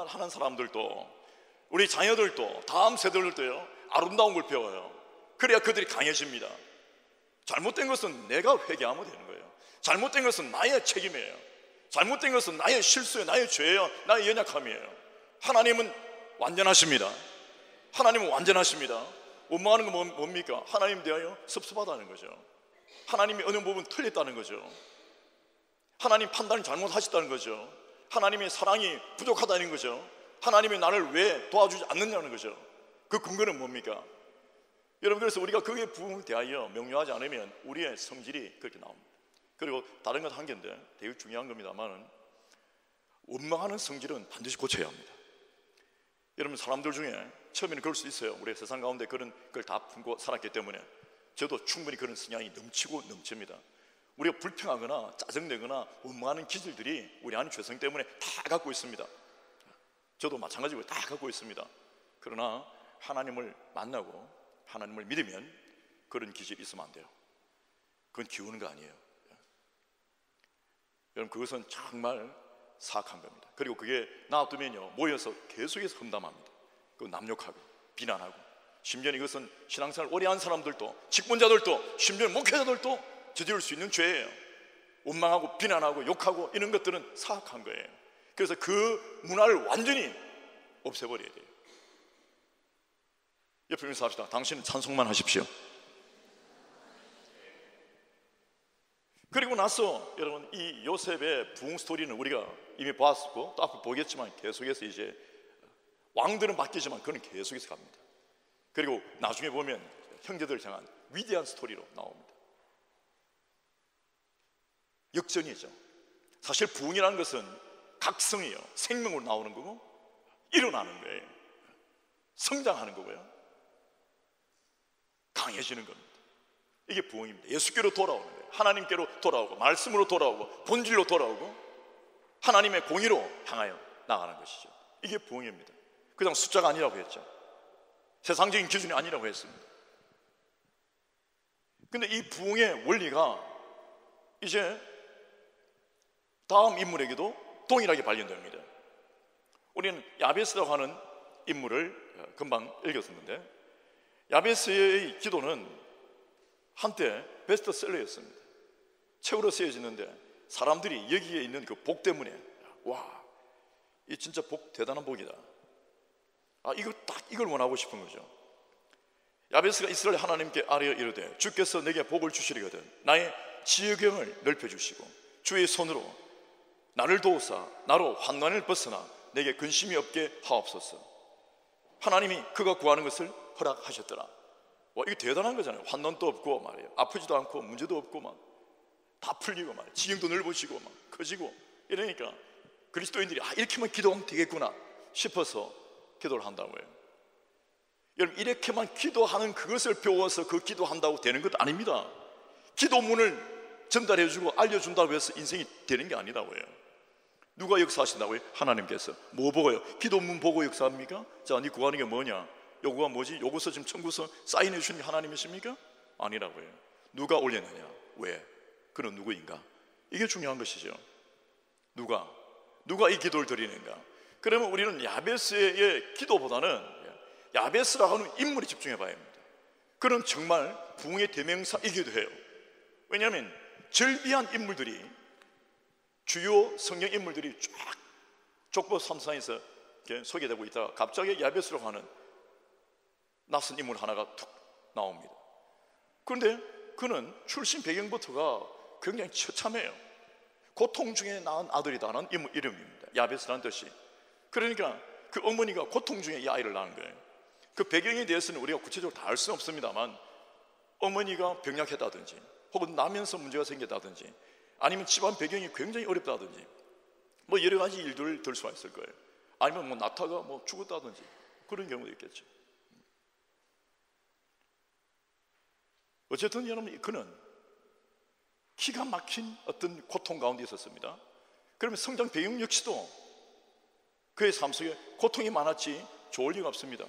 하는 사람들도, 우리 자녀들도, 다음 세대들도요, 아름다운 걸 배워요. 그래야 그들이 강해집니다. 잘못된 것은 내가 회개하면 되는 거예요. 잘못된 것은 나의 책임이에요. 잘못된 것은 나의 실수예요, 나의 죄예요, 나의 연약함이에요. 하나님은 완전하십니다. 하나님은 완전하십니다. 원망하는 건 뭡니까? 하나님 대하여 섭섭하다는 거죠. 하나님이 어느 부분 틀렸다는 거죠. 하나님 판단을 잘못하셨다는 거죠. 하나님의 사랑이 부족하다는 거죠. 하나님이 나를 왜 도와주지 않느냐는 거죠. 그 근거는 뭡니까? 여러분, 그래서 우리가 그의 부분에 대하여 명료하지 않으면 우리의 성질이 그렇게 나옵니다. 그리고 다른 것 한 개인데 되게 중요한 겁니다만, 원망하는 성질은 반드시 고쳐야 합니다. 여러분, 사람들 중에 처음에는 그럴 수 있어요. 우리 세상 가운데 그런 걸 다 품고 살았기 때문에 저도 충분히 그런 성향이 넘치고 넘칩니다. 우리가 불평하거나 짜증내거나 원망하는 기질들이 우리 안의 죄성 때문에 다 갖고 있습니다. 저도 마찬가지로 다 갖고 있습니다. 그러나 하나님을 만나고 하나님을 믿으면 그런 기질이 있으면 안 돼요. 그건 기우는 거 아니에요. 여러분, 그것은 정말 사악한 겁니다. 그리고 그게 놔두면요, 모여서 계속해서 험담합니다. 그 남욕하고 비난하고, 심지어는 이것은 신앙생활 오래 한 사람들도, 직분자들도, 심지어 목회자들도 저지를 수 있는 죄예요. 원망하고 비난하고 욕하고 이런 것들은 사악한 거예요. 그래서 그 문화를 완전히 없애버려야 돼요. 옆에 인사 합시다. 당신은 찬송만 하십시오. 그리고 나서 여러분, 이 요셉의 부흥 스토리는 우리가 이미 보았고 또 앞으로 보겠지만, 계속해서 이제 왕들은 바뀌지만 그는 계속해서 갑니다. 그리고 나중에 보면 형제들을 향한 위대한 스토리로 나옵니다. 역전이죠. 사실 부흥이라는 것은 각성이요, 생명으로 나오는 거고 일어나는 거예요. 성장하는 거고요, 강해지는 겁니다. 이게 부흥입니다. 예수께로 돌아오는 거예요. 하나님께로 돌아오고, 말씀으로 돌아오고, 본질로 돌아오고, 하나님의 공의로 향하여 나가는 것이죠. 이게 부흥입니다. 그냥 숫자가 아니라고 했죠. 세상적인 기준이 아니라고 했습니다. 근데 이 부흥의 원리가 이제 다음 인물에게도 동일하게 발견됩니다. 우리는 야베스라고 하는 인물을 금방 읽었었는데, 야베스의 기도는 한때 베스트셀러였습니다. 책으로 쓰여지는데 사람들이 여기에 있는 그 복 때문에, 와, 이 진짜 복, 대단한 복이다. 이거 딱 이걸 원하고 싶은 거죠. 야베스가 이스라엘 하나님께 아뢰어 이르되, 주께서 내게 복을 주시리거든 나의 지혜경을 넓혀주시고 주의 손으로 나를 도우사 나로 환난을 벗어나 내게 근심이 없게 하옵소서. 하나님이 그가 구하는 것을 허락하셨더라. 와, 이게 대단한 거잖아요. 환난도 없고 말이에요, 아프지도 않고 문제도 없고 막 다 풀리고 말이에요, 지경도 넓어지고 막 커지고 이러니까 그리스도인들이 이렇게만 기도하면 되겠구나 싶어서 기도를 한다고요. 여러분, 이렇게만 기도하는 그것을 배워서 그 기도한다고 되는 것 아닙니다. 기도문을 전달해주고 알려준다고 해서 인생이 되는 게 아니라고요. 누가 역사하신다고요? 하나님께서. 뭐 보고요? 기도문 보고 역사합니까? 자, 네 구하는 게 뭐냐? 요구가 뭐지? 요구서 지금 청구서 사인해 주신 게 하나님이십니까? 아니라고요. 누가 올렸느냐? 왜? 그는 누구인가? 이게 중요한 것이죠. 누가 이 기도를 드리는가? 그러면 우리는 야베스의 기도보다는 야베스라고 하는 인물에 집중해 봐야 합니다. 그는 정말 부흥의 대명사이기도 해요. 왜냐하면 절비한 인물들이, 주요 성경 인물들이 쫙 족보 3상에서 소개되고 있다가 갑자기 야베스라고 하는 낯선 인물 하나가 툭 나옵니다. 그런데 그는 출신 배경부터가 굉장히 처참해요. 고통 중에 낳은 아들이다라는 이름입니다. 야베스라는 뜻이. 그러니까 그 어머니가 고통 중에 이 아이를 낳은 거예요. 그 배경에 대해서는 우리가 구체적으로 다 알 수는 없습니다만, 어머니가 병약했다든지 혹은 나면서 문제가 생겼다든지 아니면 집안 배경이 굉장히 어렵다든지 뭐 여러 가지 일들을 들 수가 있을 거예요. 아니면 뭐 낳다가 뭐 죽었다든지 그런 경우도 있겠죠. 어쨌든 여러분, 그는 기가 막힌 어떤 고통 가운데 있었습니다. 그러면 성장 배경 역시도 그의 삶 속에 고통이 많았지 좋을 리가 없습니다.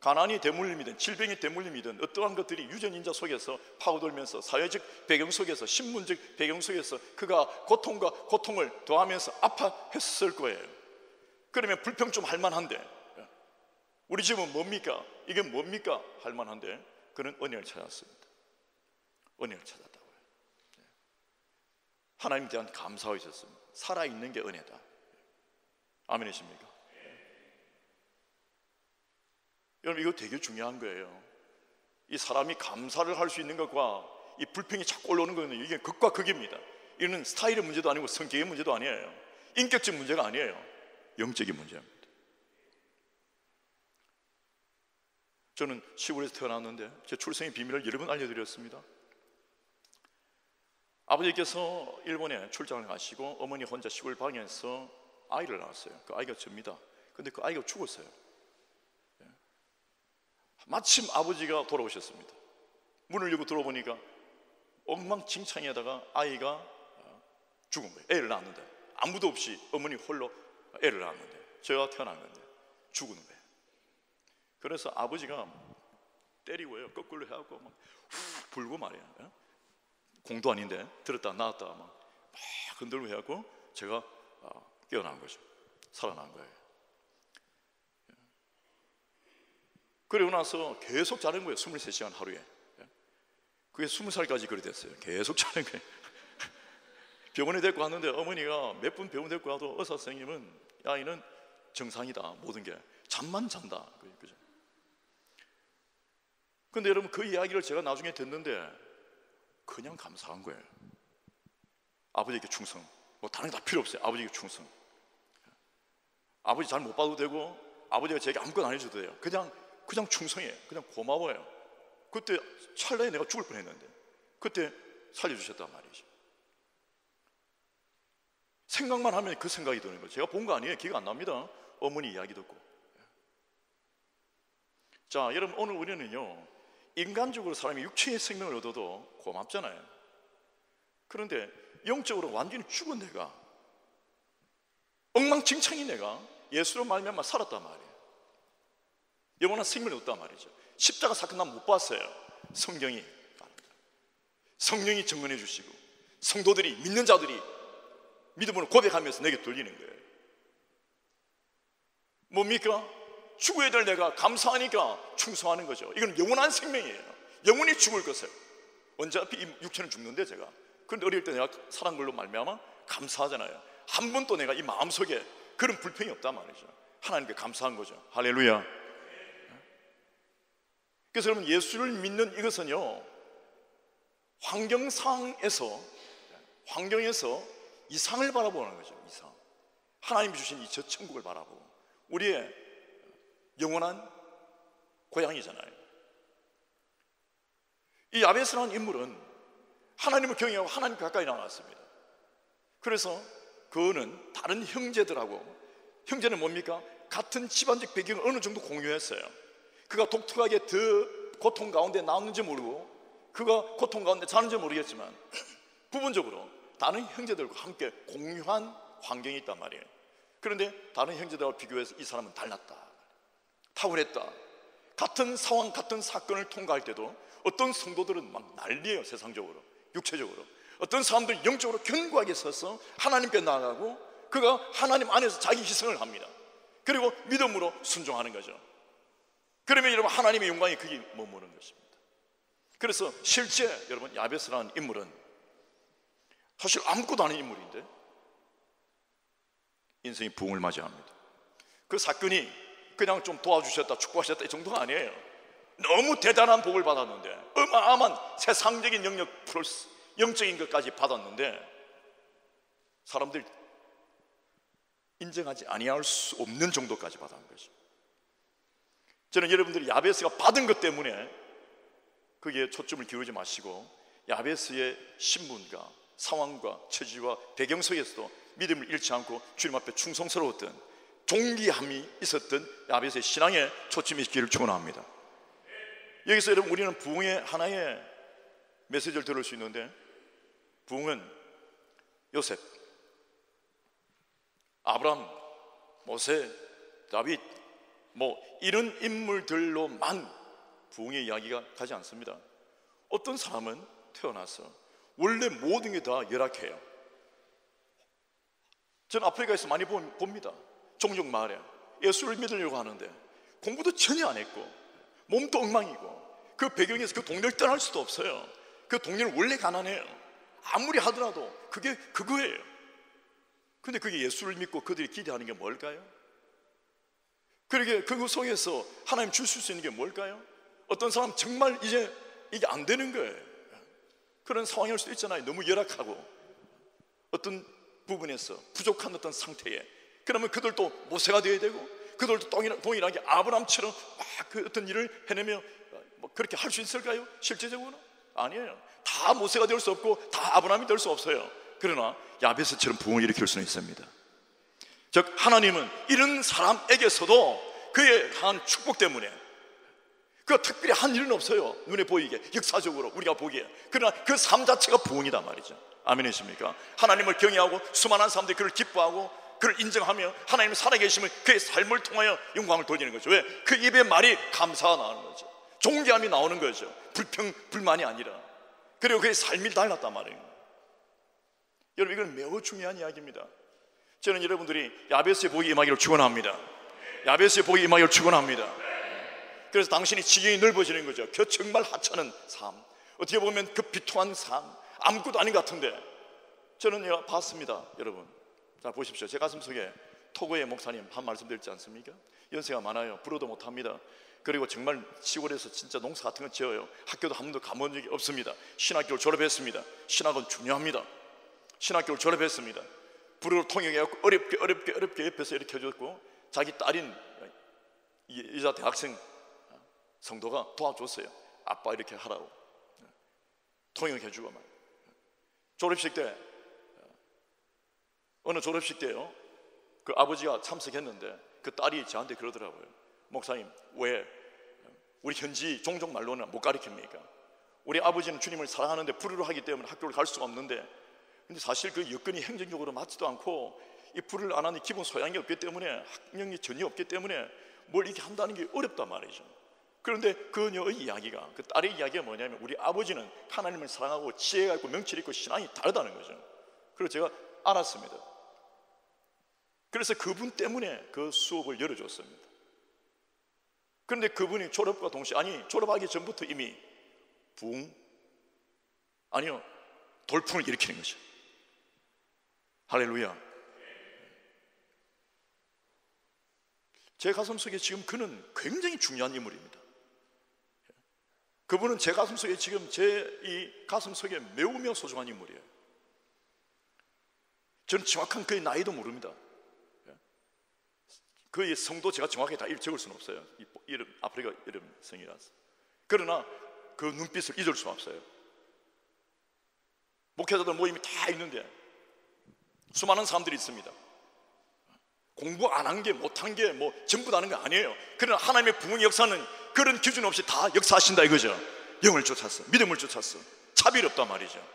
가난이 대물림이든 질병이 대물림이든 어떠한 것들이 유전인자 속에서 파고들면서 사회적 배경 속에서, 신문적 배경 속에서 그가 고통과 고통을 더하면서 아파했을 거예요. 그러면 불평 좀 할만한데, 우리 집은 뭡니까? 이게 뭡니까? 할만한데 그는 은혜를 찾았습니다. 은혜를 찾았다고요. 하나님에 대한 감사가 있었습니다. 살아있는 게 은혜다. 아멘이십니까? 여러분, 이거 되게 중요한 거예요. 이 사람이 감사를 할 수 있는 것과 이 불평이 자꾸 올라오는 거는 이게 극과 극입니다. 이거는 스타일의 문제도 아니고 성격의 문제도 아니에요. 인격적 문제가 아니에요. 영적인 문제입니다. 저는 시골에서 태어났는데 제 출생의 비밀을 여러 번 알려드렸습니다. 아버지께서 일본에 출장을 가시고 어머니 혼자 시골 방에서 아이를 낳았어요. 그 아이가 접니다. 근데 그 아이가 죽었어요. 마침 아버지가 돌아오셨습니다. 문을 열고 들어보니까 엉망진창에다가 아이가 죽은 거예요. 애를 낳았는데 아무도 없이 어머니 홀로 애를 낳았는데, 제가 태어난 건데 죽은 거예요. 그래서 아버지가 때리고요, 거꾸로 해갖고 막 후 불고 말이에요. 공도 아닌데 들었다 놨다 막 흔들고 해갖고 제가 깨어난 거죠. 살아난 거예요. 그리고 나서 계속 자는 거예요. 23시간 하루에. 그게 20살까지 그리 됐어요. 계속 자는 거예요. 병원에 데리고 왔는데 어머니가 몇 분 병원 데리고 와도 의사 선생님은 아이는 정상이다, 모든 게 잠만 잔다. 그죠? 근데 여러분, 그 이야기를 제가 나중에 듣는데 그냥 감사한 거예요. 아버지에게 충성, 뭐 다른 게 다 필요 없어요. 아버지에게 충성. 아버지 잘 못 봐도 되고 아버지가 제게 아무것도 안 해줘도 돼요. 그냥 충성해요. 그냥 고마워요. 그때 찰나에 내가 죽을 뻔했는데 그때 살려주셨단 말이죠. 생각만 하면 그 생각이 드는 거예요. 제가 본 거 아니에요. 기억 안 납니다. 어머니 이야기 듣고. 자, 여러분, 오늘 우리는요, 인간적으로 사람이 육체의 생명을 얻어도 고맙잖아요. 그런데 영적으로 완전히 죽은 내가, 엉망진창인 내가 예수로 말미암아 살았단 말이에요. 영원한 생명을 얻었단 말이죠. 십자가 사건 난 못 봤어요. 성경이 증언해 주시고 성도들이, 믿는 자들이 믿음으로 고백하면서 내게 돌리는 거예요. 뭡니까? 죽어야 될 내가 감사하니까 충성하는 거죠. 이건 영원한 생명이에요. 영원히 죽을 것을. 어차피 이 육체는 죽는데 제가. 그런데 어릴 때 내가 살한 걸로 말미암아 감사하잖아요. 한 번도 내가 이 마음속에 그런 불평이 없단 말이죠. 하나님께 감사한 거죠. 할렐루야. 그래서 여러분, 예수를 믿는 이것은요, 환경에서 이상을 바라보는 거죠. 이상. 하나님이 주신 이 저 천국을 바라보고 우리의 영원한 고향이잖아요. 이 야베스라는 인물은 하나님을 경외하고 하나님 가까이 나왔습니다. 그래서 그는 다른 형제들하고, 형제는 뭡니까? 같은 집안적 배경을 어느 정도 공유했어요. 그가 독특하게 더 고통 가운데 나왔는지 모르고 그가 고통 가운데 사는지 모르겠지만 부분적으로 다른 형제들과 함께 공유한 환경이 있단 말이에요. 그런데 다른 형제들과 비교해서 이 사람은 달랐다, 탁월했다. 같은 상황, 같은 사건을 통과할 때도 어떤 성도들은 막 난리예요. 세상적으로, 육체적으로. 어떤 사람들은 영적으로 견고하게 서서 하나님께 나아가고 그가 하나님 안에서 자기 희생을 합니다. 그리고 믿음으로 순종하는 거죠. 그러면 여러분, 하나님의 영광이 거기 머무는 것입니다. 그래서 실제 여러분, 야베스라는 인물은 사실 아무것도 아닌 인물인데 인생이 부흥을 맞이합니다. 그 사건이 그냥 좀 도와주셨다, 축복하셨다 이 정도가 아니에요. 너무 대단한 복을 받았는데, 어마어마한 세상적인 영역 플러스 영적인 것까지 받았는데 사람들 인정하지 아니할 수 없는 정도까지 받은 거죠. 저는 여러분들이 야베스가 받은 것 때문에 거기에 초점을 기울이지 마시고 야베스의 신분과 상황과 처지와 배경 속에서도 믿음을 잃지 않고 주님 앞에 충성스러웠던, 존귀함이 있었던 야베스의 신앙에 초점이 있기를 축원합니다. 여기서 여러분, 우리는 부흥의 하나의 메시지를 들을 수 있는데, 부흥은 요셉, 아브라함, 모세, 다윗 뭐 이런 인물들로만 부흥의 이야기가 가지 않습니다. 어떤 사람은 태어나서 원래 모든 게 다 열악해요. 저는 아프리카에서 많이 봅니다. 종족 마을에 예수를 믿으려고 하는데 공부도 전혀 안 했고 몸도 엉망이고 그 배경에서 그 동네를 떠날 수도 없어요. 그 동네는 원래 가난해요. 아무리 하더라도 그게 그거예요. 근데 그게 예수를 믿고 그들이 기대하는 게 뭘까요? 그러게 그 속에서 하나님 주실 수 있는 게 뭘까요? 어떤 사람 정말 이제 이게 안 되는 거예요. 그런 상황일 수도 있잖아요. 너무 열악하고 어떤 부분에서 부족한 어떤 상태에, 그러면 그들도 모세가 되어야 되고 그들도 동일하게 아브라함처럼 막 그 어떤 일을 해내며 뭐 그렇게 할 수 있을까요? 실제적으로는 아니에요. 다 모세가 될 수 없고 다 아브라함이 될 수 없어요. 그러나 야베스처럼 부흥을 일으킬 수는 있습니다. 즉 하나님은 이런 사람에게서도 그의 한 축복 때문에, 그 특별히 한 일은 없어요. 눈에 보이게, 역사적으로 우리가 보기에. 그러나 그 삶 자체가 부흥이다 말이죠. 아멘이십니까? 하나님을 경외하고 수많은 사람들이 그를 기뻐하고 그를 인정하며 하나님이 살아계시면 그의 삶을 통하여 영광을 돌리는 거죠. 왜? 그 입에 말이 감사가 나오는 거죠. 존귀함이 나오는 거죠. 불만이 아니라. 그리고 그의 삶이 달랐단 말이에요. 여러분, 이건 매우 중요한 이야기입니다. 저는 여러분들이 야베스의 복이 임하기를 축원합니다. 야베스의 복이 임하기를 축원합니다. 그래서 당신이 지경이 넓어지는 거죠. 그 정말 하찮은 삶, 어떻게 보면 그 비통한 삶, 아무것도 아닌 것 같은데, 저는 봤습니다. 여러분, 자 보십시오. 제 가슴 속에 토고의 목사님 한 말씀 드렸지 않습니까? 연세가 많아요. 불어도 못합니다. 그리고 정말 시골에서 진짜 농사 같은 거 지어요. 학교도 한 번도 가본 적이 없습니다. 신학교를 졸업했습니다. 신학은 중요합니다. 신학교를 졸업했습니다. 불어로 통역해갖고 어렵게 옆에서 이렇게 해줬고, 자기 딸인 여자 대학생 성도가 도와줬어요. 아빠 이렇게 하라고 통역해주고 말. 졸업식 때, 어느 졸업식 때요, 그 아버지가 참석했는데 그 딸이 저한테 그러더라고요. 목사님, 왜 우리 현지 종족 말로는 못 가르칩니까? 우리 아버지는 주님을 사랑하는데 불의를 하기 때문에 학교를 갈 수가 없는데, 근데 사실 그 여건이 행정적으로 맞지도 않고 이 불의를 안 하니 기본 소양이 없기 때문에, 학력이 전혀 없기 때문에 뭘 이렇게 한다는 게 어렵단 말이죠. 그런데 그녀의 이야기가, 그 딸의 이야기가 뭐냐면, 우리 아버지는 하나님을 사랑하고 지혜가 있고 명철이 있고 신앙이 다르다는 거죠. 그래서 제가 알았습니다. 그래서 그분 때문에 그 수업을 열어줬습니다. 그런데 그분이 졸업과 동시에, 아니 졸업하기 전부터 이미 돌풍을 일으키는 거죠. 할렐루야. 제 가슴 속에 지금 그는 굉장히 중요한 인물입니다. 그분은 제 가슴 속에 지금 제 이 가슴 속에 매우 소중한 인물이에요. 저는 정확한 그의 나이도 모릅니다. 그의 성도 제가 정확하게 다 적을 수는 없어요. 이름, 아프리카 이름 성이라서. 그러나 그 눈빛을 잊을 수 없어요. 목회자들 모임이 다 있는데 수많은 사람들이 있습니다. 공부 안 한 게, 못한 게 뭐 전부 다는 거 아니에요. 그러나 하나님의 부흥의 역사는 그런 기준 없이 다 역사하신다 이거죠. 영을 쫓았어, 믿음을 쫓았어. 차별이 없단 말이죠.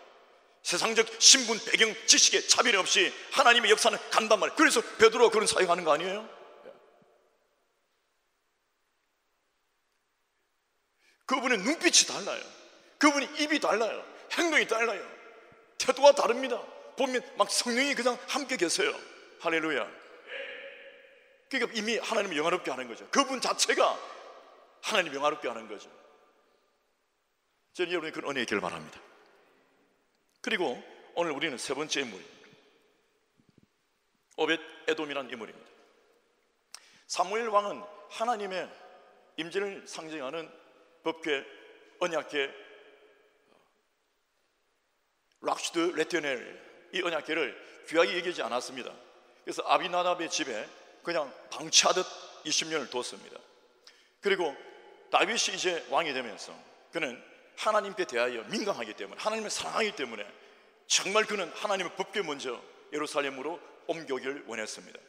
세상적 신분, 배경, 지식에 차별이 없이 하나님의 역사는 간단 말이에요. 그래서 베드로가 그런 사역하는 거 아니에요? 그분의 눈빛이 달라요. 그분의 입이 달라요. 행동이 달라요. 태도가 다릅니다. 보면 막 성령이 그냥 함께 계세요. 할렐루야. 그러니까 이미 하나님을 영화롭게 하는 거죠. 그분 자체가 하나님을 영화롭게 하는 거죠. 저는 여러분이 그런 은혜가 있기를 바랍니다. 그리고 오늘 우리는 세 번째 인물, 오벳 에돔이라는 인물입니다. 사무엘 왕은 하나님의 임재를 상징하는 법궤, 언약궤, 락슈드 레테넬, 이 언약궤를 귀하게 여기지 않았습니다. 그래서 아비나답의 집에 그냥 방치하듯 20년을 뒀습니다. 그리고 다윗이 이제 왕이 되면서 그는 하나님께 대하여 민감하기 때문에, 하나님을 사랑하기 때문에 정말 그는 하나님의 법궤 먼저 예루살렘으로 옮겨오기를 원했습니다.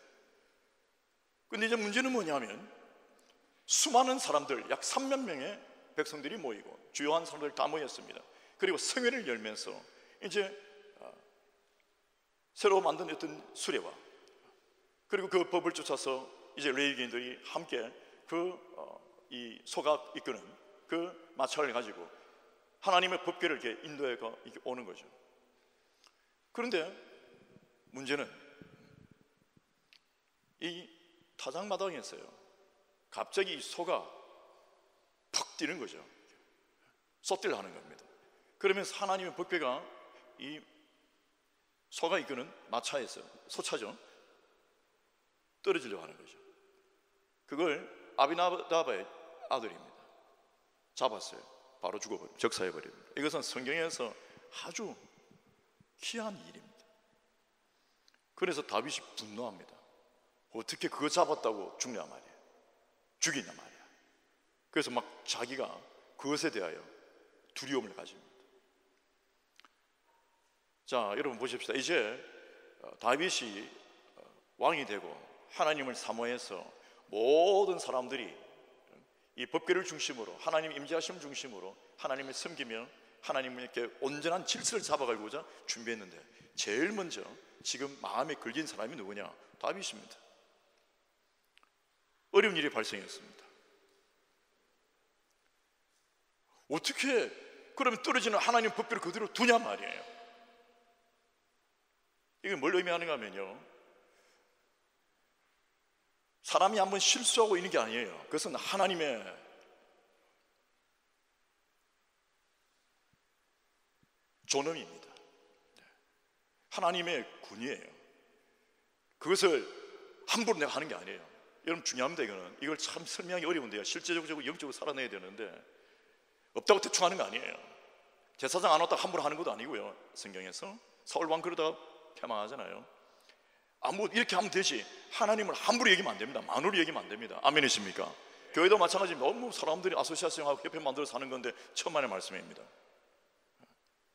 근데 이제 문제는 뭐냐면, 수많은 사람들, 약 3만 명의 백성들이 모이고 주요한 사람들 다 모였습니다. 그리고 성회를 열면서 이제 새로 만든 어떤 수레와, 그리고 그 법을 쫓아서 이제 레위기인들이 함께 이 소각 이끄는 그 마차를 가지고 하나님의 법궤를 이렇게 인도해 이렇게 오는 거죠. 그런데 문제는 이 타작마당에서요, 갑자기 이 소가 퍽 뛰는 거죠. 쏟딜 하는 겁니다. 그러면서 하나님의 법궤가 이 소가 이끄는 마차에서, 소차죠, 떨어지려고 하는 거죠. 그걸 아비나다바의 아들입니다. 잡았어요. 바로 죽어버립니다. 적사해버립니다. 이것은 성경에서 아주 희한 일입니다. 그래서 다윗이 분노합니다. 어떻게 그거 잡았다고 죽냐 말이야, 죽이냐 말이야. 그래서 막 자기가 그것에 대하여 두려움을 가집니다. 자, 여러분 보십시다. 이제 다윗이 왕이 되고 하나님을 사모해서 모든 사람들이 이 법궤를 중심으로, 하나님 임재하심을 중심으로 하나님을 섬기며 하나님께 온전한 질서를 잡아가고자 준비했는데, 제일 먼저 지금 마음에 걸린 사람이 누구냐? 다윗입니다. 어려운 일이 발생했습니다. 어떻게 그러면 떨어지는 하나님 법궤를 그대로 두냐 말이에요. 이게 뭘 의미하는가 하면요, 사람이 한번 실수하고 있는 게 아니에요. 그것은 하나님의 존엄입니다. 하나님의 군이에요. 그것을 함부로 내가 하는 게 아니에요. 여러분 중요합니다. 이걸 참 설명하기 어려운데요, 실제적으로 영적으로 살아내야 되는데 없다고 대충 하는 거 아니에요. 제사장 안 왔다고 함부로 하는 것도 아니고요. 성경에서 사울 왕 그러다가 패망하잖아요. 이렇게 하면 되지, 하나님을 함부로 얘기하면 안 됩니다. 만으로 얘기하면 안 됩니다. 아멘이십니까? 교회도 마찬가지입니다. 너무 사람들이 아소시아성하고 협회 만들어서 사는 건데 천만의 말씀입니다.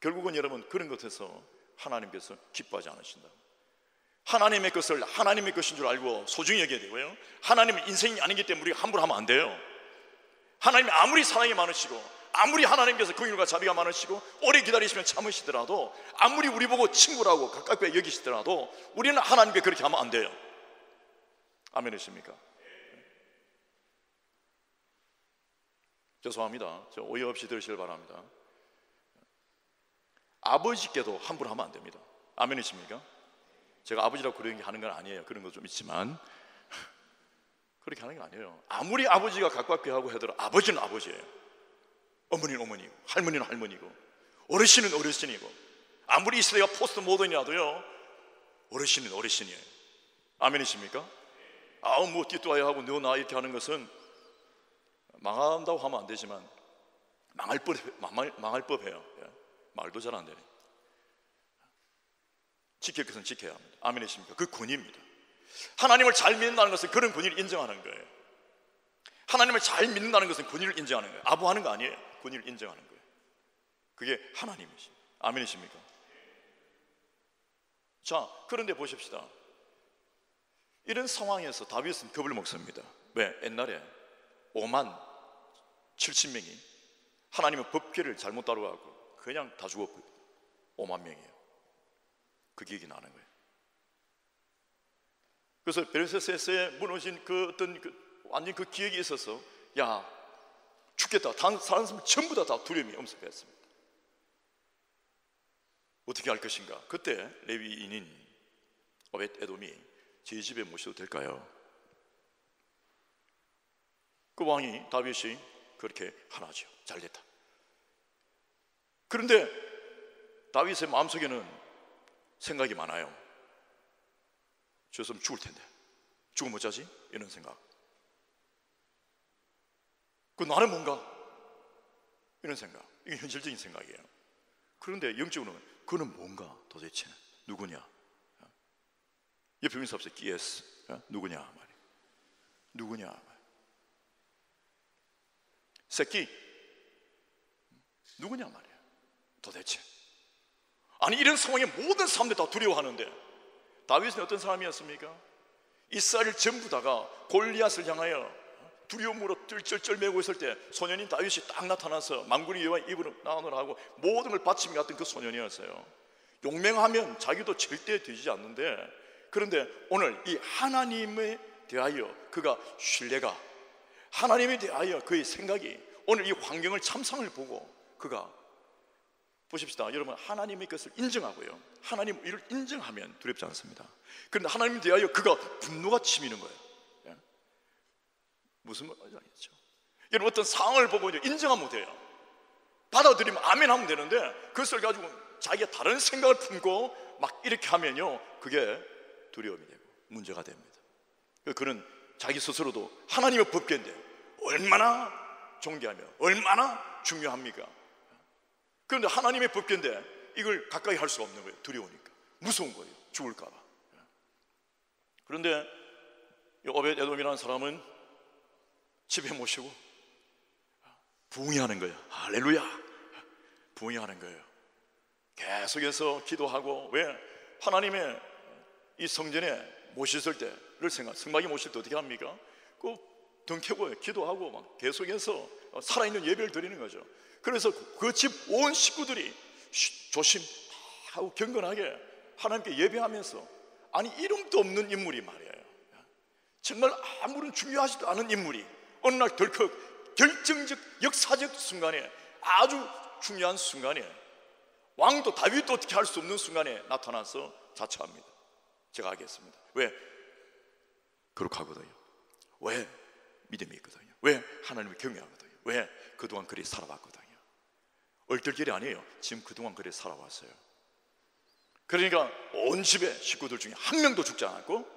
결국은 여러분, 그런 것에서 하나님께서 기뻐하지 않으신다. 하나님의 것을 하나님의 것인 줄 알고 소중히 여겨야 되고요, 하나님은 인생이 아니기 때문에 우리가 함부로 하면 안 돼요. 하나님이 아무리 사랑이 많으시고, 아무리 하나님께서 긍휼과 자비가 많으시고 오래 기다리시면 참으시더라도, 아무리 우리 보고 친구라고 가깝게 여기시더라도 우리는 하나님께 그렇게 하면 안 돼요. 아멘이십니까? 죄송합니다. 저 오해 없이 들으시길 바랍니다. 아버지께도 함부로 하면 안 됩니다. 아멘이십니까? 제가 아버지라고 그런 게 하는 건 아니에요. 그런 거 좀 있지만 그렇게 하는 게 아니에요. 아무리 아버지가 가깝게 하고 하더라도 아버지는 아버지예요. 어머니는 어머니고, 할머니는 할머니고, 어르신은 어르신이고, 아무리 이 시대가 포스트 모던이라도요, 어르신은 어르신이에요. 아멘이십니까? 뭐 띠또아야 하고 너 나 이렇게 하는 것은 망한다고 하면 안 되지만 망할 법해요. 말도 잘 안 되네. 지킬 것은 지켜야 합니다. 아멘이십니까? 그 권위입니다. 하나님을 잘 믿는다는 것은 그런 권위를 인정하는 거예요. 하나님을 잘 믿는다는 것은 권위를 인정하는 거예요. 아부하는 거 아니에요. 권위를 인정하는 거예요. 그게 하나님이십니다. 아멘이십니까? 자, 그런데 보십시다. 이런 상황에서 다윗은 겁을 먹습니다. 왜? 옛날에 5만 70명이 하나님의 법궤를 잘못 따라가고 그냥 다 죽었거든요. 5만 명이에요. 그 기억이 나는 거예요. 그래서 벨세스에 무너진 완전 그 기억이 있어서, 야, 죽겠다. 다른 사람 전부 다 두려움이 엄습했습니다. 어떻게 할 것인가? 그때 레위인인 오벳에돔이 제 집에 모셔도 될까요? 그 왕이 다윗이 그렇게 하나죠. 잘됐다. 그런데 다윗의 마음속에는 생각이 많아요. 저 사람 죽을 텐데 죽으면 어쩌지? 이런 생각. 그 나는 뭔가? 이런 생각. 이게 현실적인 생각이에요. 그런데 영적으로는 그는 뭔가 도대체 누구냐? 옆에 있는 사람한테 끼에스 누구냐 말이에요. 누구냐 말이에요. 새끼 누구냐 말이에요. 도대체. 아니, 이런 상황에 모든 사람들이 다 두려워하는데 다윗은 어떤 사람이었습니까? 이스라엘 전부 다가 골리앗을 향하여 두려움으로 쩔쩔쩔 매고 있을 때 소년인 다윗이 딱 나타나서 망군이 여호와 입으로 나오느라 하고 모든 걸 바치며 갔던 그 소년이었어요. 용맹하면 자기도 절대 되지 않는데, 그런데 오늘 이 하나님에 대하여 그가 신뢰가, 하나님에 대하여 그의 생각이, 오늘 이 환경을 참상을 보고 그가, 보십시다. 여러분, 하나님의 것을 인정하고요, 하나님 이를 인정하면 두렵지 않습니다. 그런데 하나님에 대하여 그가 분노가 치미는 거예요. 무슨 말인지 알겠죠? 어떤 상황을 보고 인정하면 돼요. 받아들이면 아멘 하면 되는데 그것을 가지고 자기가 다른 생각을 품고 막 이렇게 하면요, 그게 두려움이 되고 문제가 됩니다. 그는 자기 스스로도 하나님의 법궤인데 얼마나 존귀하며 얼마나 중요합니까? 그런데 하나님의 법궤인데 이걸 가까이 할 수가 없는 거예요. 두려우니까, 무서운 거예요. 죽을까 봐. 그런데 이 오벳 에돔이라는 사람은 집에 모시고 부흥회하는 거예요. 할렐루야, 부흥회하는 거예요. 계속해서 기도하고, 왜? 하나님의 이 성전에 모셨을 때를 성막에 모실 때 어떻게 합니까? 등 켜고 기도하고 막 계속해서 살아있는 예배를 드리는 거죠. 그래서 그 집 온 식구들이 조심 하고 경건하게 하나님께 예배하면서, 아니 이름도 없는 인물이 말이에요, 정말 아무런 중요하지도 않은 인물이 어느 날 덜컥 결정적 역사적 순간에, 아주 중요한 순간에, 왕도 다윗도 어떻게 할 수 없는 순간에 나타나서 자처합니다. 제가 하겠습니다. 왜? 거룩하거든요. 왜? 믿음이 있거든요. 왜? 하나님을 경외하거든요. 왜? 그동안 그리 살아왔거든요. 얼떨결이 아니에요. 지금 그동안 그리 살아왔어요. 그러니까 온 집의 식구들 중에 한 명도 죽지 않았고,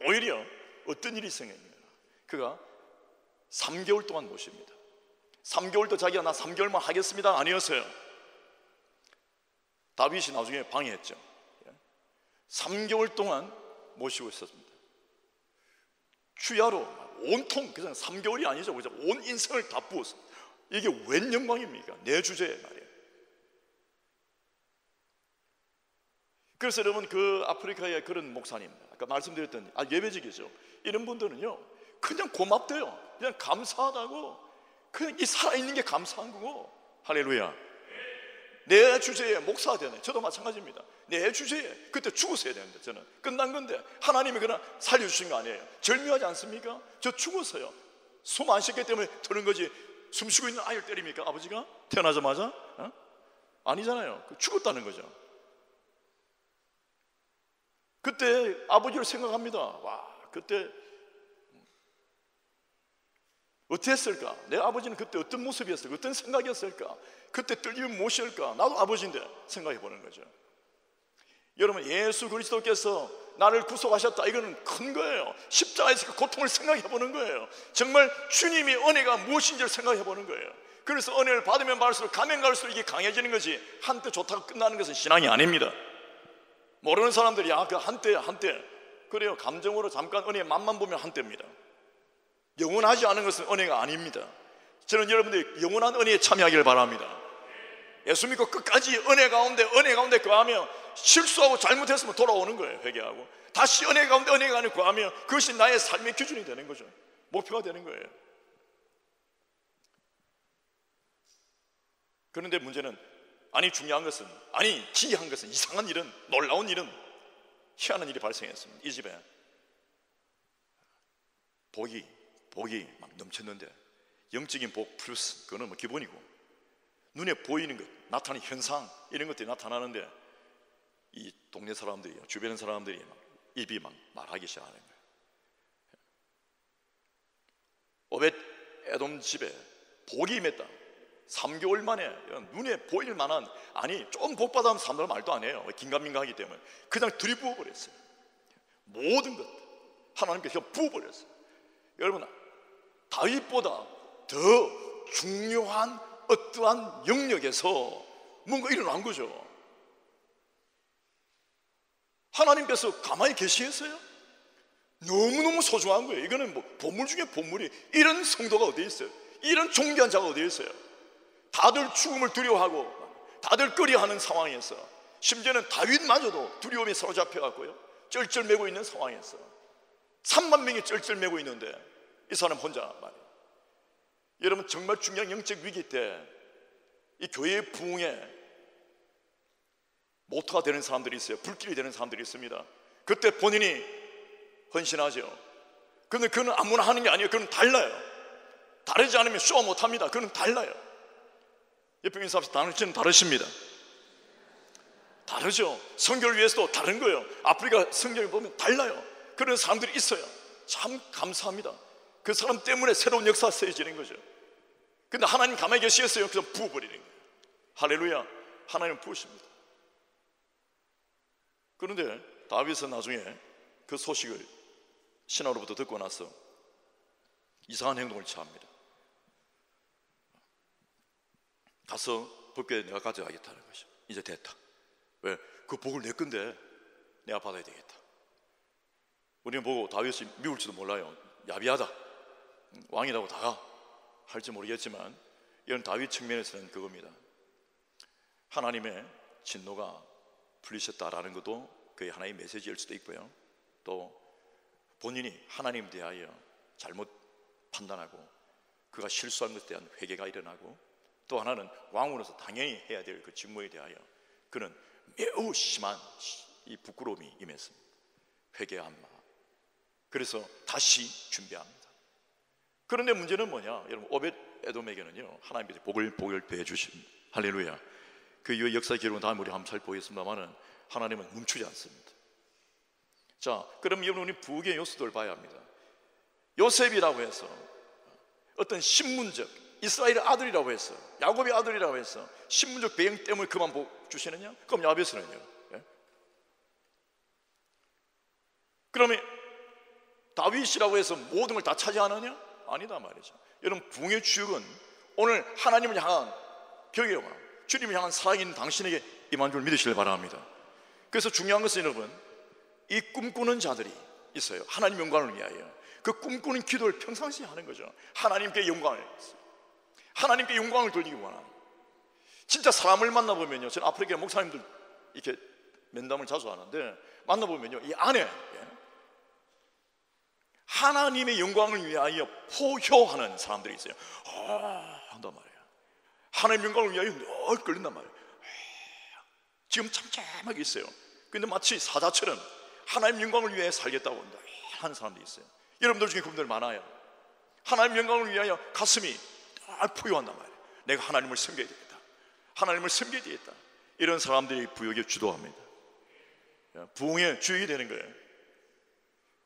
오히려 어떤 일이 생겼냐면 그가 3개월 동안 모십니다. 3개월도 자기가 나 3개월만 하겠습니다 아니었어요. 다윗이 나중에 방해했죠. 3개월 동안 모시고 있었습니다. 주야로 온통, 그냥 3개월이 아니죠, 그죠? 온 인생을 다 부었습니다. 이게 웬 영광입니까? 내 주제에 말이에요. 그래서 여러분, 그 아프리카의 그런 목사님, 아까 말씀드렸던 예배직이죠, 이런 분들은요 그냥 고맙대요. 그냥 감사하다고, 그냥 이 살아있는 게 감사한 거고. 할렐루야. 내 주제에 목사가 되네. 저도 마찬가지입니다. 내 주제에 그때 죽었어야 되는데, 저는 끝난 건데 하나님이 그냥 살려주신 거 아니에요. 절묘하지 않습니까? 저 죽었어요. 숨 안 쉬기 때문에 터는 거지, 숨 쉬고 있는 아이를 때립니까 아버지가? 태어나자마자? 아니잖아요. 죽었다는 거죠. 그때 아버지를 생각합니다. 와, 그때 어땠을까? 내 아버지는 그때 어떤 모습이었을까? 어떤 생각이었을까? 그때 떨리면 무엇일까? 나도 아버지인데 생각해 보는 거죠. 여러분, 예수 그리스도께서 나를 구속하셨다, 이거는 큰 거예요. 십자가에서 그 고통을 생각해 보는 거예요. 정말 주님이 은혜가 무엇인지를 생각해 보는 거예요. 그래서 은혜를 받으면 받을수록, 가면 갈수록 이게 강해지는 거지, 한때 좋다고 끝나는 것은 신앙이 아닙니다. 모르는 사람들이 그 한때 그래요. 감정으로 잠깐 은혜의 맛만 보면 한때입니다. 영원하지 않은 것은 은혜가 아닙니다. 저는 여러분들이 영원한 은혜에 참여하기를 바랍니다. 예수 믿고 끝까지 은혜 가운데 거하며, 실수하고 잘못했으면 돌아오는 거예요. 회개하고 다시 은혜 가운데 거하며, 그것이 나의 삶의 기준이 되는 거죠. 목표가 되는 거예요. 그런데 문제는, 중요한 것은, 기이한 것은, 이상한 일은, 놀라운 일은, 희한한 일이 발생했습니다. 이 집에 복이 막 넘쳤는데, 영적인 복 플러스 그거는 뭐 기본이고, 눈에 보이는 것, 나타나는 현상, 이런 것들이 나타나는데, 이 동네 사람들이, 주변 사람들이 막 입이 막 말하기 시작하는 거예요. 오벳 에돔 집에 복이 임했다. 3개월 만에 눈에 보일 만한, 좀 복 받으면 사람들 말도 안 해요. 긴가민가하기 때문에 그냥 들이부어 버렸어요. 모든 것 하나님께서 부어버렸어요. 여러분, 다윗보다 더 중요한 어떠한 영역에서 뭔가 일어난 거죠. 하나님께서 가만히 계시겠어요? 너무너무 소중한 거예요. 이거는 뭐 보물 중에 보물이, 이런 성도가 어디 있어요? 이런 존귀한 자가 어디 있어요? 다들 죽음을 두려워하고 다들 꺼려하는 상황에서, 심지어는 다윗마저도 두려움에 사로잡혀갖고요, 쩔쩔매고 있는 상황에서 3만 명이 쩔쩔매고 있는데 이 사람 혼자 말이에요. 여러분, 정말 중요한 영적 위기 때 이 교회의 부흥에 모터가 되는 사람들이 있어요. 불길이 되는 사람들이 있습니다. 그때 본인이 헌신하죠. 근데 그는 아무나 하는 게 아니에요. 그는 달라요. 다르지 않으면 쇼 못합니다. 그는 달라요. 옆에 있는 사람, 당신은 다르십니다. 다르죠. 성결을 위해서도 다른 거예요. 아프리카 성경을 보면 달라요. 그런 사람들이 있어요. 참 감사합니다. 그 사람 때문에 새로운 역사가 쓰여지는 거죠. 근데 하나님 가만히 계시겠어요? 그냥 부어버리는 거예요. 할렐루야. 하나님은 부으십니다. 그런데 다윗은 나중에 그 소식을 신하로부터 듣고 나서 이상한 행동을 취합니다. 가서 법궤 내가 가져가겠다는 것이죠. 이제 됐다. 왜? 그 복을 내 건데 내가 받아야 되겠다. 우리는 보고 다윗이 미울지도 몰라요. 야비하다, 왕이라고 다가 할지 모르겠지만 이런 다윗 측면에서는 그겁니다. 하나님의 진노가 풀리셨다라는 것도 그의 하나의 메시지일 수도 있고요, 또 본인이 하나님에 대하여 잘못 판단하고 그가 실수한 것에 대한 회개가 일어나고, 또 하나는 왕으로서 당연히 해야 될 그 직무에 대하여 그는 매우 심한 이 부끄러움이 임했습니다. 회개한 마음. 그래서 다시 준비합니다. 그런데 문제는 뭐냐? 여러분, 오벳 에돔에게는요 하나님께서 복을 베어 주십니다. 할렐루야. 그 이후의 역사 기록은 다음에 우리 한번 살펴보겠습니다만은 하나님은 멈추지 않습니다. 자, 그럼 여러분, 우리 부흥의 요소들을 봐야 합니다. 요셉이라고 해서 어떤 신분적 이스라엘의 아들이라고 해서, 야곱의 아들이라고 해서 신분적 배경 때문에 그만 복 주시느냐? 그럼 야베스는요? 예? 그러면 다윗이라고 해서 모든 걸 다 차지하느냐? 아니다 말이죠. 여러분, 부흥의 주역은 오늘 하나님을 향한 경외와 주님을 향한 사랑인 당신에게 임한 줄 믿으시길 바랍니다. 그래서 중요한 것은 여러분, 이 꿈꾸는 자들이 있어요. 하나님 영광을 위하여 그 꿈꾸는 기도를 평상시에 하는 거죠. 하나님께 영광을, 하나님께 영광을 돌리기 원하는. 진짜 사람을 만나보면요, 저는 아프리카 목사님들 이렇게 면담을 자주 하는데 만나보면요, 이 안에 하나님의 영광을 위하여 포효하는 사람들이 있어요. 한단 말이에요. 하나님의 영광을 위하여 늘 끌린단 말이에요. 지금 참참하게 있어요. 근데 마치 사자처럼 하나님 영광을 위해 살겠다고 하는 사람들이 있어요. 여러분들 중에 그분들 많아요. 하나님 영광을 위하여 가슴이 포효한단 말이에요. 내가 하나님을 섬겨야 되겠다, 하나님을 섬겨야 되겠다. 이런 사람들이 부역에 주도합니다. 부흥의 주역이 되는 거예요.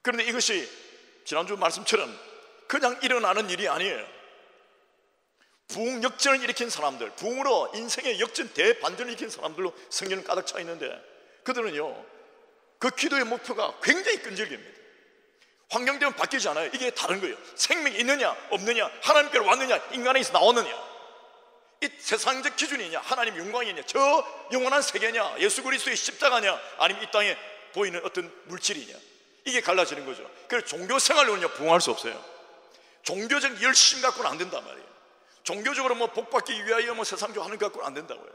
그런데 이것이 지난주 말씀처럼 그냥 일어나는 일이 아니에요. 부흥 역전을 일으킨 사람들, 부흥으로 인생의 역전 대반전을 일으킨 사람들로 성경은 가득 차 있는데, 그들은요 그 기도의 목표가 굉장히 끈질깁니다. 환경 때문에 바뀌지 않아요. 이게 다른 거예요. 생명이 있느냐 없느냐, 하나님께로 왔느냐 인간에서 나왔느냐, 이 세상적 기준이냐, 하나님 영광이냐, 저 영원한 세계냐, 예수 그리스도의 십자가냐, 아니면 이 땅에 보이는 어떤 물질이냐, 이게 갈라지는 거죠. 그래서 종교 생활로는요 부흥할 수 없어요. 종교적 열심 갖고는 안 된단 말이에요. 종교적으로 뭐 복받기 위하여 뭐 세상적으로 하는 것 갖고는 안 된다고요.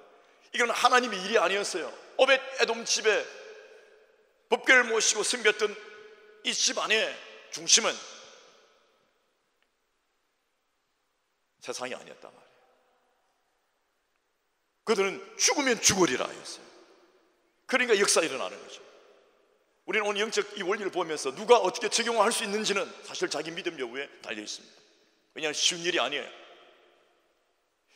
이건 하나님의 일이 아니었어요. 오벳 에돔 집에 법궤를 모시고 섬겼던 이 집안의 중심은 세상이 아니었단 말이에요. 그들은 죽으면 죽으리라 하였어요. 그러니까 역사 일어나는 거죠. 우리는 오늘 영적 이 원리를 보면서 누가 어떻게 적용할 수 있는지는 사실 자기 믿음 여부에 달려 있습니다. 왜냐하면 쉬운 일이 아니에요.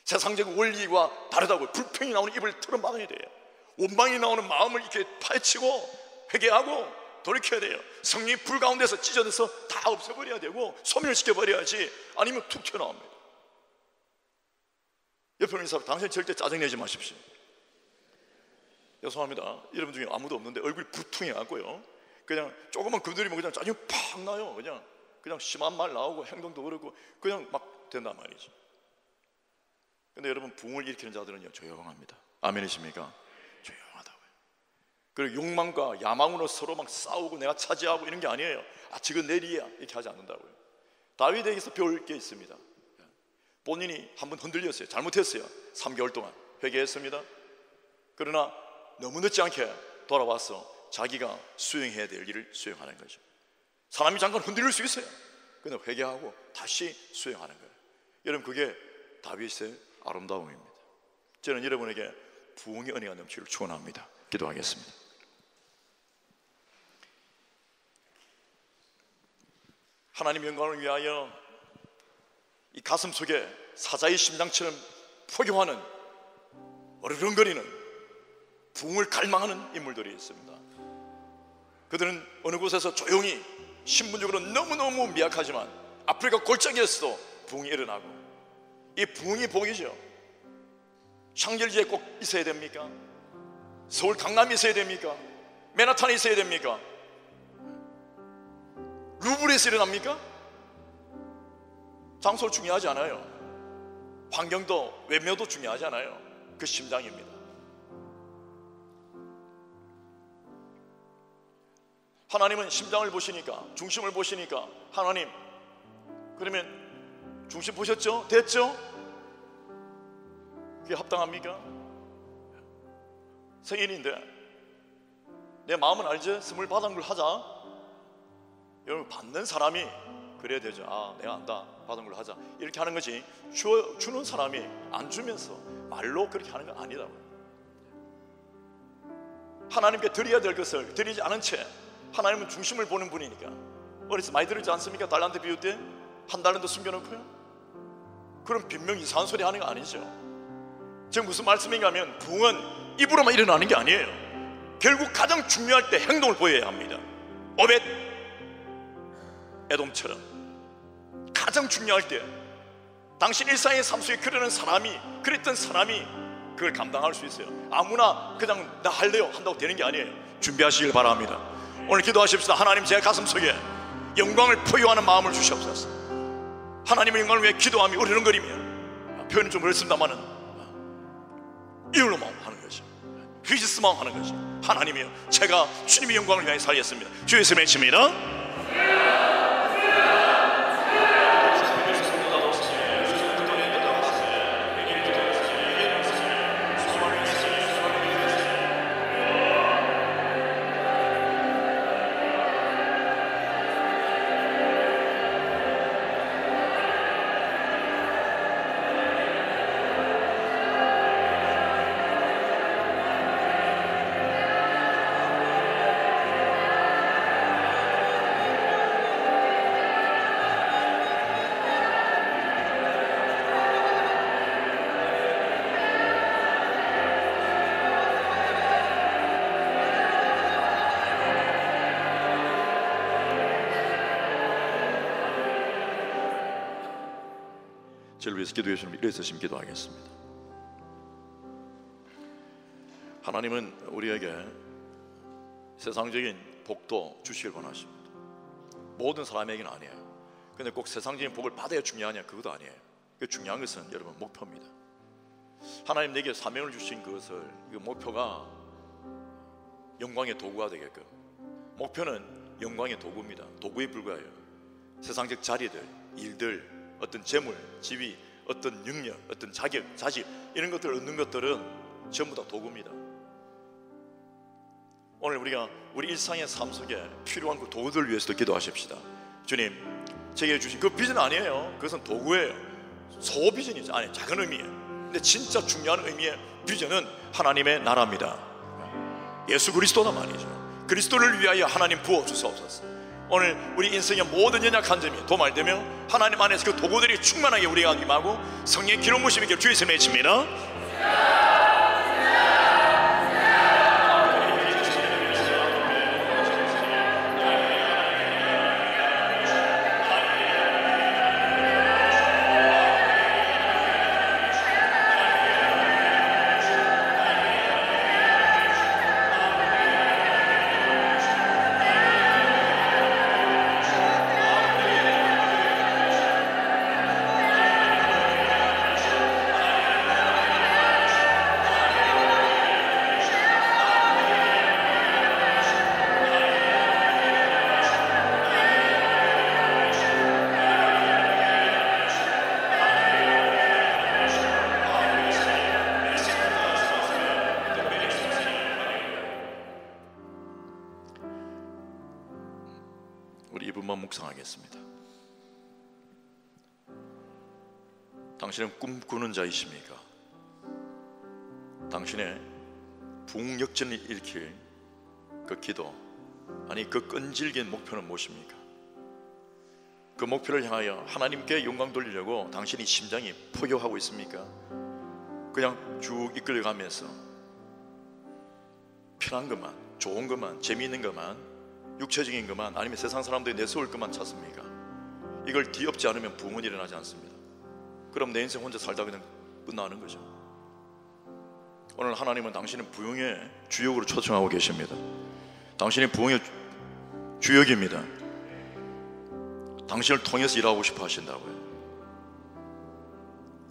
세상적 원리와 다르다고 불평이 나오는 입을 틀어막아야 돼요. 원망이 나오는 마음을 이렇게 파헤치고 회개하고 돌이켜야 돼요. 성령이 불 가운데서 찢어내서 다 없애버려야 되고 소멸시켜버려야지, 아니면 툭 튀어나옵니다. 옆에 있는 사람, 당신 절대 짜증내지 마십시오. 죄송합니다. 여러분 중에 아무도 없는데 얼굴이 부퉁해갖고요, 그냥 조금만 건드리면 그냥 짜증이 팍 나요. 그냥 심한 말 나오고 행동도 그렇고 그냥 막 된단 말이죠. 근데 여러분, 부흥을 일으키는 자들은요 조용합니다. 아멘이십니까? 조용하다고요. 그리고 욕망과 야망으로 서로 막 싸우고 내가 차지하고 이런 게 아니에요. 지금 내리야 이렇게 하지 않는다고요. 다윗에게서 배울 게 있습니다. 본인이 한번 흔들렸어요. 잘못했어요. 3개월 동안 회개했습니다. 그러나 너무 늦지 않게 돌아와서 자기가 수행해야 될 일을 수행하는 거죠. 사람이 잠깐 흔들릴 수 있어요. 근데 회개하고 다시 수행하는 거예요. 여러분, 그게 다윗의 아름다움입니다. 저는 여러분에게 부흥의 은혜가 넘치기를 축원합니다. 기도하겠습니다. 하나님 영광을 위하여 이 가슴 속에 사자의 심장처럼 포효하는 어르렁거리는 부흥을 갈망하는 인물들이 있습니다. 그들은 어느 곳에서 조용히 신분적으로 너무너무 미약하지만 아프리카 골짜기에서도 부흥이 일어나고, 이 부흥이 복이죠. 샹젤리에 꼭 있어야 됩니까? 서울 강남에 있어야 됩니까? 맨하탄에 있어야 됩니까? 루브르에서 일어납니까? 장소 중요하지 않아요. 환경도 외모도 중요하지 않아요. 그 심장입니다. 하나님은 심장을 보시니까, 중심을 보시니까, 하나님, 그러면 중심 보셨죠? 됐죠? 그게 합당합니까? 생일인데 내 마음은 알지? 스물 받은 걸 하자. 여러분, 받는 사람이 그래야 되죠. 아, 내가 안다, 받은 걸 하자, 이렇게 하는 것이, 주는 사람이 안 주면서 말로 그렇게 하는 건 아니라고요. 하나님께 드려야 될 것을 드리지 않은 채, 하나님은 중심을 보는 분이니까. 어디서 많이 들었지 않습니까? 달란트 비울 때 한 달란트 숨겨놓고요. 그럼 빈명 이상한 소리 하는 거 아니죠. 지금 무슨 말씀인가 하면, 부흥은 입으로만 일어나는 게 아니에요. 결국 가장 중요할 때 행동을 보여야 합니다. 오벳 에돔처럼 가장 중요할 때, 당신 일상의 삶 속에 그랬던 사람이 그걸 감당할 수 있어요. 아무나 그냥 나 할래요 한다고 되는 게 아니에요. 준비하시길 바랍니다. 오늘 기도하십시다. 하나님, 제 가슴 속에 영광을 포효하는 마음을 주시옵소서. 하나님의 영광을 위해 기도하며 으르렁거리며, 표현은 좀 그렇습니다만은 이울로 마음 하는 것이, 휘지스 마음 하는 것이, 하나님이여, 제가 주님의 영광을 위해 살겠습니다. 주 예수님의 외칩니다. 저를 위해서 기도해 주시면 일어서 심 기도하겠습니다. 하나님은 우리에게 세상적인 복도 주시길 원하십니다. 모든 사람에게는 아니에요. 근데 꼭 세상적인 복을 받아야 중요하냐, 그것도 아니에요. 그 중요한 것은 여러분 목표입니다. 하나님 내게 사명을 주신 그것을, 그 목표가 영광의 도구가 되게끔. 목표는 영광의 도구입니다. 도구에 불과해요. 세상적 자리들, 일들, 어떤 재물, 지위, 어떤 능력, 어떤 자격, 자질, 이런 것들을 얻는 것들은 전부 다 도구입니다. 오늘 우리가 우리 일상의 삶 속에 필요한 그 도구들을 위해서도 기도하십시다. 주님, 제게 주신 그 비전 아니에요. 그것은 도구예요. 소비전이죠. 아니, 작은 의미예요. 근데 진짜 중요한 의미의 비전은 하나님의 나라입니다. 예수 그리스도다 말이죠. 그리스도를 위하여 하나님 부어주시옵소서. 오늘 우리 인생의 모든 연약한 점이 도말되며 하나님 안에서 그 도구들이 충만하게 우리가 임하고 성령의 기름 부심이 주 예수님의 외칩니다. 우리 2분만 묵상하겠습니다. 당신은 꿈꾸는 자이십니까? 당신의 부흥 역전을 일으킬 그 기도, 아니 그 끈질긴 목표는 무엇입니까? 그 목표를 향하여 하나님께 영광 돌리려고 당신이 심장이 포효하고 있습니까? 그냥 쭉 이끌어가면서 편한 것만, 좋은 것만, 재미있는 것만, 육체적인 것만, 아니면 세상 사람들이 내세울 것만 찾습니까? 이걸 뒤엎지 않으면 부흥은 일어나지 않습니다. 그럼 내 인생 혼자 살다 그냥 끝나는 거죠. 오늘 하나님은 당신은 부흥의 주역으로 초청하고 계십니다. 당신이 부흥의 주역입니다. 당신을 통해서 일하고 싶어 하신다고요.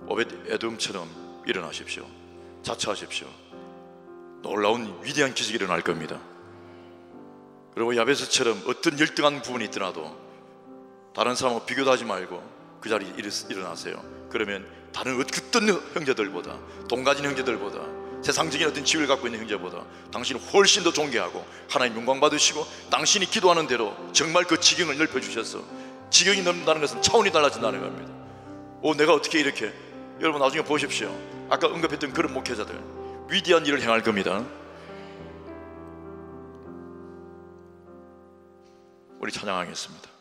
오벳 에돔처럼 일어나십시오. 자처하십시오. 놀라운 위대한 기적이 일어날 겁니다. 그리고 야베스처럼 어떤 열등한 부분이 있더라도 다른 사람하고 비교도 하지 말고 그 자리에 일어나세요. 그러면 다른 어떤 형제들보다, 돈 가진 형제들보다, 세상적인 어떤 지위를 갖고 있는 형제보다 당신을 훨씬 더 존귀하고 하나님 영광 받으시고, 당신이 기도하는 대로 정말 그 지경을 넓혀주셔서, 지경이 넓는다는 것은 차원이 달라진다는 겁니다. 내가 어떻게 이렇게, 여러분 나중에 보십시오. 아까 언급했던 그런 목회자들 위대한 일을 행할 겁니다. 우리 찬양하겠습니다.